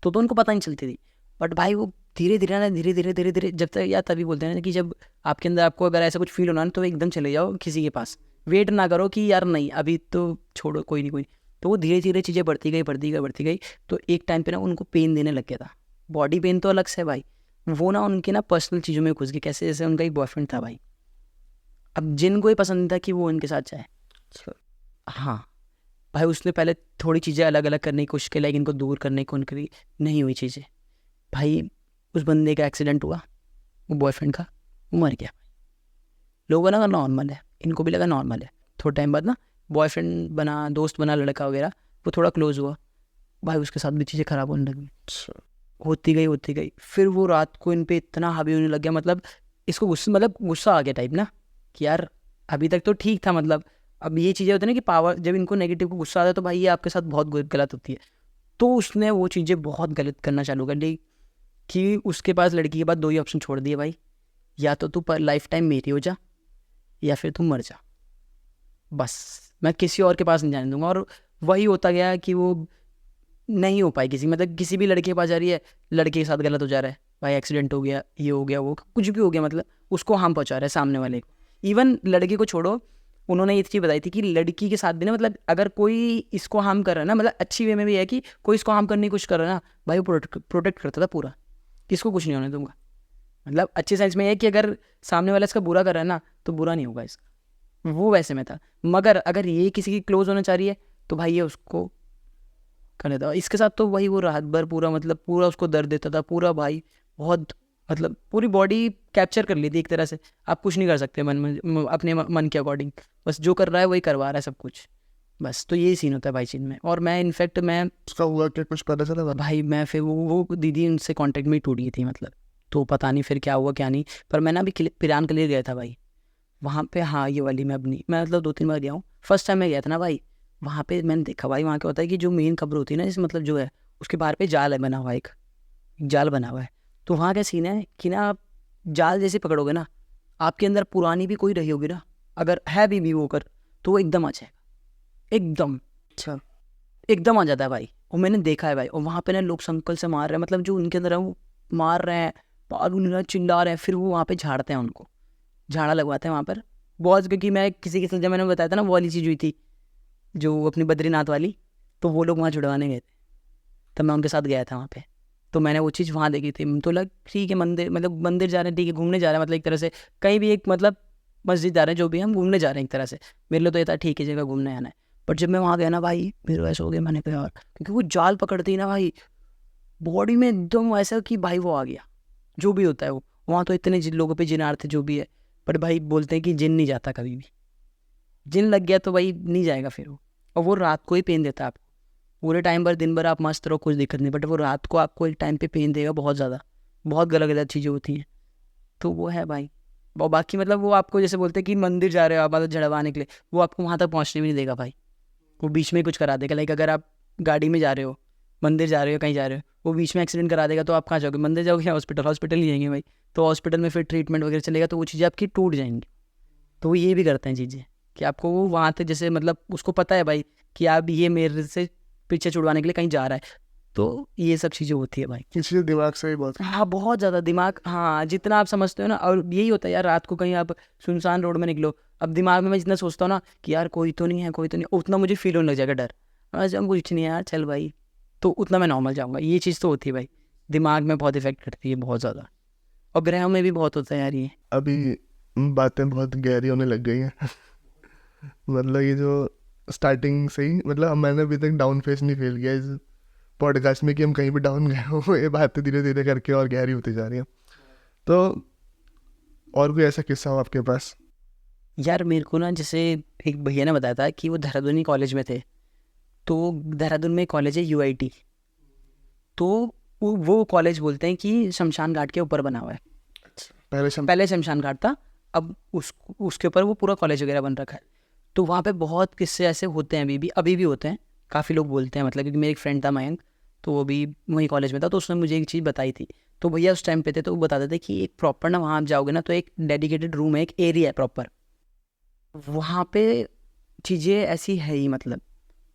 तो उनको पता नहीं चलती थी, बट भाई वो धीरे धीरे जब तक, या तभी बोलते हैं ना कि जब आपके अंदर आपको अगर ऐसा कुछ फील होना है तो एकदम चले जाओ किसी के पास, वेट ना करो कि यार नहीं अभी तो छोड़ो, कोई नहीं। तो वो धीरे धीरे चीज़ें बढ़ती गई, तो एक टाइम पे ना उनको पेन देने लग गया था। बॉडी पेन तो अलग से है भाई, वो ना उनके ना पर्सनल चीज़ों में घुस गए, कैसे, जैसे उनका एक बॉयफ्रेंड था भाई, अब जिनको ही पसंद था कि वो उनके साथ जाए। हाँ भाई, उसने पहले थोड़ी चीज़ें अलग अलग करने की कोशिश की, लेकिन इनको दूर करने की उनकी नहीं हुई चीज़ें। भाई उस बंदे का एक्सीडेंट हुआ, वो बॉयफ्रेंड का, वो मर गया। लोगों ने लगा नॉर्मल है, इनको भी लगा नॉर्मल है, थोड़ा टाइम बाद ना बॉयफ्रेंड बना, दोस्त बना लड़का वगैरह, वो थोड़ा क्लोज हुआ, भाई उसके साथ भी चीज़ें ख़राब होने लगी, होती गई। फिर वो रात को इन पे इतना हावी होने लग गया, मतलब इसको गुस्सा आ गया टाइप ना, कि यार अभी तक तो ठीक था, मतलब अब ये चीज़ें होती है ना कि पावर, जब इनको नेगेटिव को गुस्सा आता है तो भाई ये आपके साथ बहुत गलत होती है। तो उसने वो चीज़ें बहुत गलत करना चालू कर दी, कि उसके पास लड़की के बाद 2 ही ऑप्शन छोड़ दिए भाई, या तो तू लाइफ टाइम मेरी हो जा, या फिर तू मर जा, बस मैं किसी और के पास नहीं जाने दूंगा। और वही होता गया कि वो नहीं हो पाई किसी, मतलब किसी भी लड़के के पास जा रही है, लड़के के साथ गलत हो जा रहा है भाई, एक्सीडेंट हो गया, ये हो गया, वो कुछ भी हो गया, मतलब उसको हार्म पहुंचा रहा है सामने वाले को। इवन लड़के को छोड़ो, उन्होंने ये चीज़ बताई थी कि लड़की के साथ भी ना, मतलब अगर कोई इसको हार्म कर रहा है ना, मतलब अच्छी वे में भी है कि कोई इसको हार्म करने की कोशिश कर रहा है ना, भाई वो प्रोटेक्ट करता था पूरा, इसको कुछ नहीं होने दूंगा। मतलब अच्छे सेंस में है कि अगर सामने वाला इसका बुरा कर रहा है ना, तो बुरा नहीं होगा इसका, वो वैसे में था। मगर अगर ये किसी की क्लोज होना चाह रही है तो भाई ये उसको कर देता। इसके साथ तो वही वो रात भर पूरा, मतलब पूरा उसको दर्द देता था पूरा भाई, बहुत, मतलब पूरी बॉडी कैप्चर कर ली थी एक तरह से। आप कुछ नहीं कर सकते मन में, अपने मन के अकॉर्डिंग, बस जो कर रहा है वही करवा रहा है सब कुछ, बस। तो यही सीन होता है भाई चीन में। और मैं इनफैक्ट मैं उसका हुआ क्या, कुछ पता चला? भाई मैं फिर वो दीदी उनसे कांटेक्ट में ही टूट गई थी, मतलब तो पता नहीं फिर क्या हुआ क्या नहीं। पर मैं ना अभी पिरान के लिए गया था भाई वहाँ पे, हाँ ये वाली मैं अपनी, मैं मतलब 2-3 बार गया हूँ। फर्स्ट टाइम मैं गया था ना भाई, वहाँ पे मैंने देखा भाई, वहाँ क्या होता है कि जो मेन कब्र होती है ना, जैसे मतलब जो है उसके बाहर पे जाल है बना हुआ, एक जाल बना हुआ है। तो वहाँ क्या सीन है कि ना आप जाल जैसे पकड़ोगे ना, आपके अंदर पुरानी भी कोई रही होगी ना, अगर है भी वो कर, तो वो एकदम आ जाएगा, एकदम। अच्छा, एकदम आ जाता है भाई। और मैंने देखा है भाई, और वहाँ पे ना लोग संकल से मार रहे हैं, मतलब जो उनके अंदर है वो मार रहे हैं, पागल नहीं रहा, चिल्ला रहे हैं, फिर वो वहाँ पे झाड़ते हैं उनको, झाड़ा लगवाते हैं वहाँ पर बहुत। क्योंकि मैं किसी के साथ, जब मैंने बताया था ना वो वाली चीज़ हुई थी जो अपनी बद्रीनाथ वाली, तो वो लोग वहाँ छुड़वाने गए थे, तब मैं उनके साथ गया था वहाँ पे, तो मैंने वो चीज़ वहाँ देखी थी। तो लग ठीक है, मंदिर मतलब मंदिर जा रहे हैं, ठीक है, घूमने जा रहे हैं, मतलब एक तरह से कहीं भी एक मतलब मस्जिद जा रहे हैं, जो भी हम घूमने जा रहे हैं एक तरह से, मेरे लिए तो ये था ठीक है जगह घूमने आना है। बट जब मैं वहाँ गया ना भाई, मेरे को ऐसा हो गया, मैंने कहा यार, क्योंकि वो जाल पकड़ती है ना भाई, बॉडी में एकदम ऐसा कि भाई वो आ गया, जो भी होता है वो। वहाँ तो इतने जिन लोगों पे जिनार थे जो भी है, बट भाई बोलते हैं कि जिन नहीं जाता कभी भी, जिन लग गया तो भाई नहीं जाएगा फिर वो। और वो रात को ही पेन देता है आपको, पूरे टाइम भर दिन भर आप मस्त रहो, कुछ दिक्कत नहीं, बट वो रात को आपको एक टाइम पे पेन देगा बहुत ज़्यादा, बहुत गलत गलत चीज़ें होती हैं। तो वो है भाई। और बाकी मतलब वो आपको जैसे बोलते हैं कि मंदिर जा रहे हो आप मतलब झड़वाने के लिए, वो आपको वहाँ तक पहुँचने भी नहीं देगा भाई, वो बीच में ही कुछ करा देगा। लाइक अगर आप गाड़ी में जा रहे हो, मंदिर जा रहे हो, कहीं जा रहे हो, वो बीच में एक्सीडेंट करा देगा, तो आप कहाँ जाओगे? मंदिर जाओगे या हॉस्पिटल? हॉस्पिटल ही जाएंगे भाई। तो हॉस्पिटल में फिर ट्रीटमेंट वगैरह चलेगा, तो वो चीज़ें आपकी टूट जाएंगी। तो वो ये भी करते हैं चीज़ें कि आपको वो वहाँ तक जैसे मतलब उसको पता है भाई कि आप ये मेरे से पीछे छुड़वाने के लिए कहीं जा रहा है, तो ये सब चीज़ें होती है भाई। इसलिए दिमाग से ही बहुत। हाँ बहुत ज़्यादा दिमाग, हाँ जितना आप समझते हो ना, और यही होता है यार, रात को कहीं आप सुनसान रोड में निकलो, अब दिमाग में मैं जितना सोचता हूँ ना कि यार कोई तो नहीं है, कोई तो नहीं, उतना मुझे फील होने लग जाएगा डर। अच्छा कुछ नहीं है यार, चल भाई, तो उतना मैं नॉर्मल जाऊँगा। ये चीज़ तो होती है भाई, दिमाग में बहुत इफेक्ट करती है बहुत ज़्यादा, और ग्रहों में भी बहुत होता है यार ये। अभी बातें बहुत गहरी होने लग गई हैं। मतलब ये जो स्टार्टिंग से ही, मतलब मैंने अभी तक डाउन फेस नहीं फील किया इस पॉडकास्ट में कि हम कहीं भी डाउन गए हो। ये बातें धीरे धीरे करके और गहरी होती जा रही हैं। तो और कोई ऐसा किस्सा हो आपके पास? यार मेरे को ना जैसे एक भैया ने बताया था कि वो देहरादूनी कॉलेज में थे, तो देहरादून में कॉलेज है UIT, तो वो कॉलेज बोलते हैं कि शमशान घाट के ऊपर बना हुआ है। पहले शमशान घाट था, अब उसके ऊपर वो पूरा कॉलेज वगैरह बन रखा है। तो वहाँ पे बहुत किस्से ऐसे होते हैं, अभी भी होते हैं, काफ़ी लोग बोलते हैं मतलब, क्योंकि मेरा एक फ्रेंड था मयंक, तो वो भी वहीं कॉलेज में था, तो उसने मुझे एक चीज़ बताई थी। तो भैया उस टाइम पे थे, तो वो बताते थे कि एक प्रॉपर ना वहाँ आप जाओगे ना, तो एक डेडिकेटेड रूम है, एक एरिया है प्रॉपर, वहाँ पे चीज़ें ऐसी है ही मतलब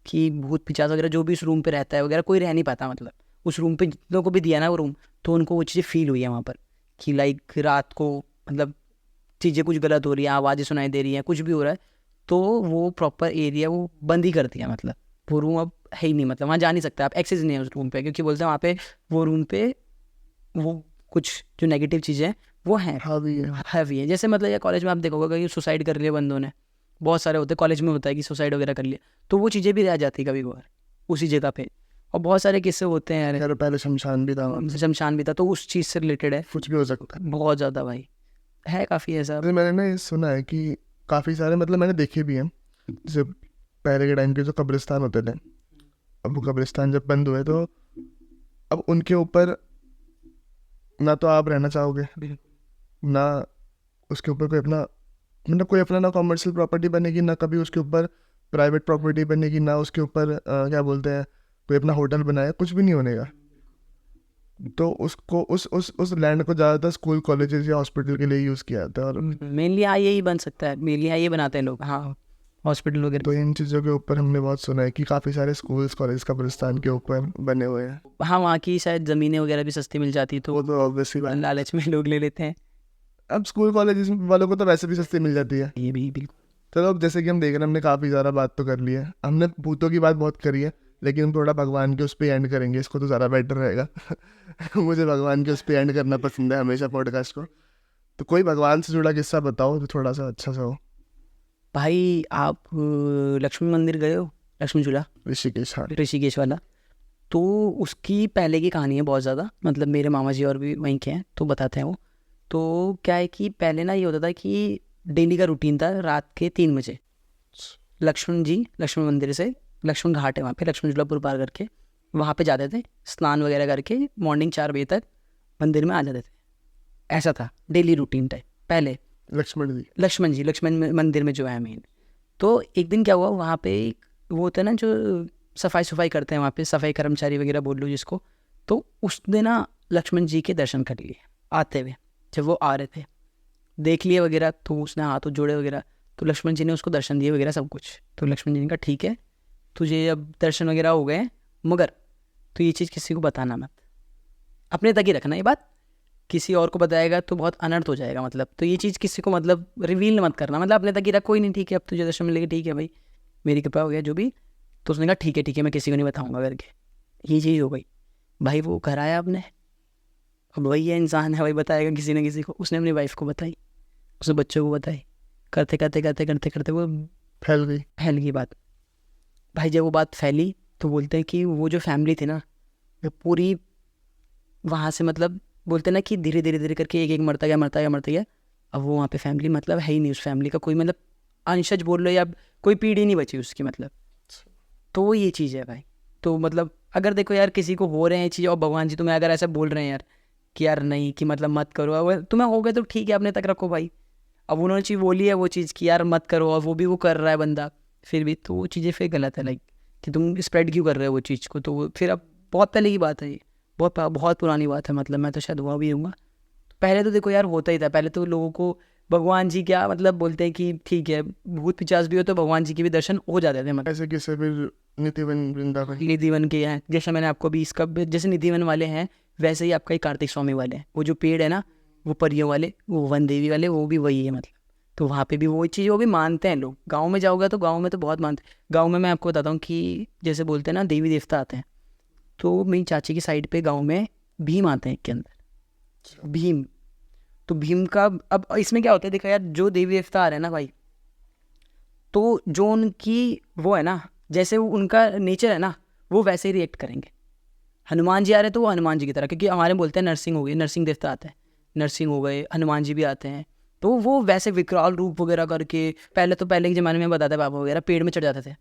कि भूत पिशाच वगैरह जो भी उस रूम पे रहता है वगैरह, कोई रह नहीं पाता मतलब। उस रूम पे जितनों को भी दिया ना वो रूम, तो उनको वो चीज़ें फील हुई है वहाँ पर, कि लाइक रात को मतलब चीज़ें कुछ गलत हो रही हैं, आवाज़ें सुनाई दे रही हैं, कुछ भी हो रहा है, तो वो प्रॉपर एरिया वो बंद ही कर दिया, मतलब वो रूम अब है ही नहीं, मतलब वहाँ जा नहीं सकते आप, एक्सेस नहीं है उस रूम पे, क्योंकि बोलते हैं वहाँ पे वो रूम पे वो कुछ जो नेगेटिव चीज़ें हैं वो हैं, हैवी है। जैसे मतलब ये कॉलेज में आप देखोगे कि सुसाइड कर लिया बंदों ने, बहुत सारे होते हैं कॉलेज में, होता है कि सुसाइड वगैरह कर लिया, तो वो चीज़ें भी रह जाती कभी कभार उसी जगह पे। और बहुत सारे किस्से होते हैं यार, खैर पहले शमशान भी था वहाँ पे। शमशान भी था, तो उस चीज़ से रिलेटेड है, कुछ भी हो सकता है। बहुत ज़्यादा भाई है, काफ़ी ऐसा। जैसे मैंने ना ये सुना है कि काफ़ी सारे, मतलब मैंने देखे भी हैं, जैसे पहले के टाइम के जो कब्रिस्तान होते थे, अब वो कब्रिस्तान जब बंद हुए, तो अब उनके ऊपर ना तो आप रहना चाहोगे, ना उसके ऊपर कोई अपना, मतलब कोई अपना ना कॉमर्शियल प्रॉपर्टी बनेगी, ना कभी उसके ऊपर प्राइवेट प्रॉपर्टी बनेगी, ना उसके ऊपर क्या बोलते हैं, कोई अपना होटल बनाया, कुछ भी नहीं होने का। तो उसको उस लैंड को ज़्यादातर स्कूल कॉलेजेस या हॉस्पिटल के लिए यूज़ किया जाता है। और मेनली हाँ यही बन सकता है, मेनली हाँ ये बनाते हैं लोग, हाँ हॉस्पिटल वगैरह। तो इन चीज़ों के ऊपर हमने बहुत सुना है कि काफ़ी सारे स्कूल्स कॉलेज कब्रिस्तान के ऊपर बने हुए हैं। हाँ वहाँ की शायद ज़मीनें वगैरह भी सस्ती मिल जाती, तो वो तो ऑब्वियसली बात, लालच में लोग ले लेते हैं। अब स्कूल कॉलेज वालों को तो वैसे भी सस्ती मिल जाती है। ये भी बिल्कुल। चलो अब जैसे कि हम देख रहे हैं, हमने काफ़ी ज़्यादा बात तो कर ली है, हमने भूतों की बात बहुत करी है, लेकिन हम थोड़ा भगवान के उस पर एंड करेंगे, इसको तो ज़्यादा बेटर रहेगा। मुझे भगवान के उस पर एंड करना पसंद है हमेशा पॉडकास्ट को। तो कोई भगवान से जुड़ा किस्सा बताओ जो थोड़ा सा अच्छा सा हो। भाई आप लक्ष्मी मंदिर गए हो? लक्ष्मी झूला ऋषिकेश, हाँ। ऋषिकेश वाला, तो उसकी पहले की कहानी है बहुत ज़्यादा, मतलब मेरे मामा जी और भी वहीं के हैं, तो बताते हैं वो। तो क्या है कि पहले ना ये होता था कि डेली का रूटीन था, रात के 3 बजे लक्ष्मण मंदिर से, लक्ष्मण घाट है वहाँ पे, लक्ष्मण झूला पुल पार करके वहाँ पे जाते थे, स्नान वगैरह करके मॉर्निंग 4 बजे तक मंदिर में आ जाते थे। ऐसा था डेली रूटीन टाइप पहले। लक्ष्मण मंदिर में जो है मेन। तो एक दिन क्या हुआ, वहाँ पे एक वो होता है ना जो सफाई करते हैं वहाँ पे, सफाई कर्मचारी वगैरह बोल लो जिसको, तो उसने ना लक्ष्मण जी के दर्शन कर लिए आते हुए, जब वो आ रहे थे देख लिए वगैरह, तो उसने हाथ जोड़े वगैरह, तो लक्ष्मण जी ने उसको दर्शन दिए वगैरह सब कुछ। तो लक्ष्मण जी ने कहा ठीक है तुझे अब दर्शन वगैरह हो गए, मगर तो ये चीज़ किसी को बताना मत, अपने तक ही रखना ये बात, किसी और को बताएगा तो बहुत अनर्थ हो जाएगा, मतलब तो ये चीज़ किसी को मतलब रिवील मत करना, मतलब अपने तक ही रख, कोई नहीं ठीक है अब तुझे दर्शन मिलेगा, ठीक है भाई मेरी कृपा हो गया जो भी। तो उसने कहा ठीक है मैं किसी को नहीं बताऊंगा करके, ये चीज़ हो गई। भाई वो घर आया आपने, अब वही है इंसान है, वही बताएगा किसी न किसी को। उसने अपनी वाइफ को बताई, उसने बच्चों को बताई, करते करते करते करते करते वो फैल गई। फैल गई बात। भाई जब वो बात फैली तो बोलते हैं कि वो जो फैमिली थी ना, वो पूरी वहाँ से मतलब बोलते हैं ना कि धीरे धीरे धीरे करके एक एक मरता गया मरता गया मरता गया। अब वो वहाँ पे फैमिली मतलब है ही नहीं, उस फैमिली का कोई मतलब अंशज बोल लो या कोई पीढ़ी नहीं बची उसकी मतलब। तो वो ये चीज़ है भाई। तो मतलब अगर देखो यार किसी को हो रहे हैं चीज़ और भगवान जी तुम्हें अगर ऐसा बोल रहे हैं यार कि यार नहीं कि मतलब मत करो, अब तुम्हें हो गए तो ठीक है अपने तक रखो भाई। अब उन्होंने चीज़ बोली है वो चीज़ कि यार मत करो और वो भी वो कर रहा है बंदा फिर भी, तो वो चीज़ें फिर गलत है। लाइक कि तुम स्प्रेड क्यों कर रहे हो वो चीज़ को, तो फिर अब बहुत पहले की बात है ये, बहुत बहुत पुरानी बात है। मतलब मैं तो शायद हुआ भी हूँ। पहले तो देखो यार होता ही था, पहले तो लोगों को भगवान जी क्या मतलब बोलते हैं कि ठीक है भूत पिचास भी हो तो भगवान जी के भी दर्शन हो जाते थे। मतलब ऐसे किससे फिर निधिवन वृंदावन। निधिवन के हैं, जैसे मैंने आपको भी इसका जैसे निधिवन वाले हैं वैसे ही आपका ही कार्तिक स्वामी वाले हैं। वो जो पेड़ है ना वो परियों वाले, वो वन देवी वाले, वो भी वही है मतलब। तो वहाँ पे भी वो चीज़ वो भी मानते हैं लोग। गाँव में जाओगे तो गाँव में तो बहुत मानते हैं। गाँव में मैं आपको बताता हूँ कि जैसे बोलते हैं ना देवी देवता आते हैं, तो मेरी चाची की साइड पे गाँव में भीम आते हैं के अंदर, भीम। तो भीम का अब इसमें क्या होता है देखा यार, जो देवी देवता आ रहे हैं ना भाई, तो जो उनकी वो है ना, जैसे वो उनका नेचर है ना वो वैसे ही रिएक्ट करेंगे। हनुमान जी आ रहे हैं तो वो हनुमान जी की तरह, क्योंकि हमारे बोलते हैं नरसिंह हो गए, नरसिंह देवता आते हैं, नरसिंह हो गए, हनुमान जी भी आते हैं। तो वो वैसे विकराल रूप वगैरह करके, पहले तो पहले के ज़माने में बताते पापा वगैरह पेड़ में चढ़ जाते थे,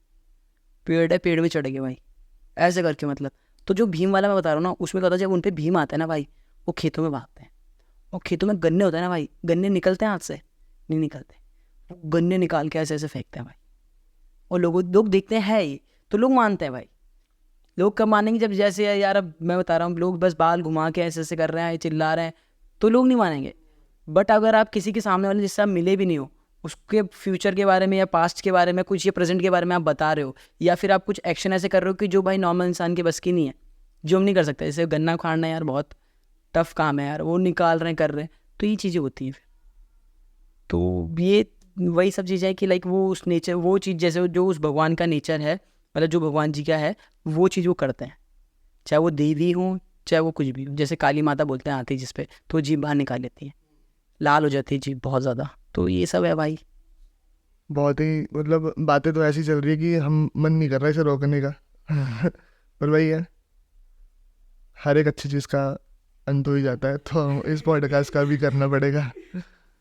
पेड़ है पेड़ में चढ़ गए भाई ऐसे करके मतलब। तो जो भीम वाला मैं बता रहा हूँ ना उसमें क्या होता है, जब उन पर भीम आता है ना भाई वो खेतों में भागते हैं, और खेतों में गन्ने होते हैं ना भाई, गन्ने निकलते हैं हाथ से नहीं निकलते, वो गन्ने निकाल के ऐसे ऐसे फेंकते हैं भाई। और लोग देखते हैं है ये, तो लोग मानते हैं भाई। लोग कब मानेंगे जब जैसे यार अब मैं बता रहा हूँ लोग बस बाल घुमा के ऐसे ऐसे कर रहे हैं चिल्ला रहे हैं तो लोग नहीं मानेंगे। बट अगर आप किसी के सामने वाले जिससे आप मिले भी नहीं हो उसके फ्यूचर के बारे में या पास्ट के बारे में कुछ या प्रेजेंट के बारे में आप बता रहे हो, या फिर आप कुछ एक्शन ऐसे कर रहे हो कि जो भाई नॉर्मल इंसान के बस की नहीं है, जो हम नहीं कर सकते, जैसे गन्ना उखाड़ना यार बहुत टफ काम है यार, वो निकाल रहे हैं कर रहे हैं, तो ये चीज़ें होती हैं फिर। तो ये वही सब चीज़ें हैं कि लाइक वो उस नेचर वो चीज़ जैसे जो उस भगवान का नेचर है, मतलब जो भगवान जी का है वो चीज़ वो करते हैं, चाहे वो देवी हो चाहे वो कुछ भी हो। जैसे काली माता बोलते हैं आती जिस पे तो वो जीभ बाहर निकाल लेती है, लाल हो जाती है जीभ बहुत ज़्यादा। तो ये सब है भाई। बहुत ही मतलब बातें तो ऐसी चल रही है कि हम मन नहीं कर रहा इसे रोकने का पर वही है, हर एक अच्छी चीज़ का अंत हो ही जाता है, तो इस पॉडकास्ट का भी करना पड़ेगा।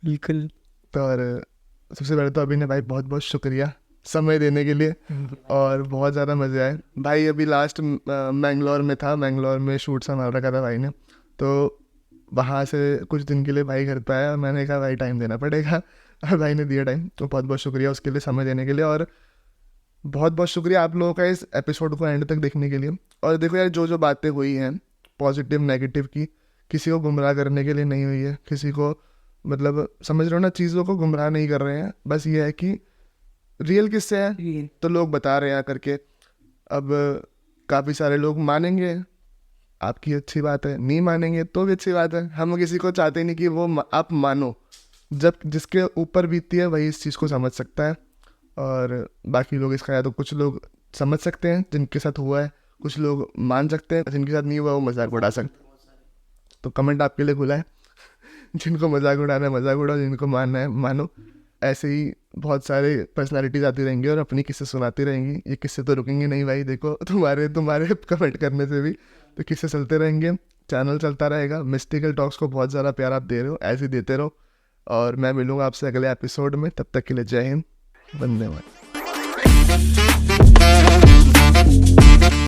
बिल्कुल। तो और सबसे पहले तो अभिनय भाई बहुत बहुत शुक्रिया समय देने के लिए, और बहुत ज़्यादा मज़े आए भाई। अभी लास्ट मैंगलोर में था, मैंगलोर में शूट संभाल रखा था भाई ने, तो वहाँ से कुछ दिन के लिए भाई घर पे आया, मैंने कहा भाई टाइम देना पड़ेगा और भाई ने दिया टाइम, तो बहुत बहुत शुक्रिया उसके लिए, समय देने के लिए। और बहुत बहुत शुक्रिया आप लोगों का इस एपिसोड को एंड तक देखने के लिए। और देखो यार जो जो बातें हुई हैं पॉजिटिव नेगेटिव की, किसी को गुमराह करने के लिए नहीं हुई है, किसी को मतलब समझ रहे हो ना, चीज़ों को गुमराह नहीं कर रहे हैं, बस ये है कि रियल किससे है तो लोग बता रहे हैं करके। अब काफ़ी सारे लोग मानेंगे, आपकी अच्छी बात है, नहीं मानेंगे तो भी अच्छी बात है। हम किसी को चाहते नहीं कि वो आप मानो, जब जिसके ऊपर बीतती है वही इस चीज़ को समझ सकता है, और बाकी लोग इसका या तो कुछ लोग समझ सकते हैं जिनके साथ हुआ है, कुछ लोग मान सकते हैं, जिनके साथ नहीं हुआ वो मजाक उड़ा सकते हैं। तो कमेंट आपके लिए खुला है, जिनको मजाक उड़ाना है मजाक उड़ाओ, जिनको मानना है मानो। ऐसे ही बहुत सारे पर्सनालिटीज आती रहेंगी और अपनी किस्से सुनाती रहेंगी, ये किस्से तो रुकेंगे नहीं भाई। देखो तुम्हारे कमेंट करने से भी तो किस्से चलते रहेंगे, चैनल चलता रहेगा। मिस्टिकल टॉक्स को बहुत ज़्यादा प्यार आप दे रहे हो, ऐसे ही देते रहो, और मैं मिलूँगा आपसे अगले एपिसोड में। तब तक के लिए जय हिंद, वंदे मातरम।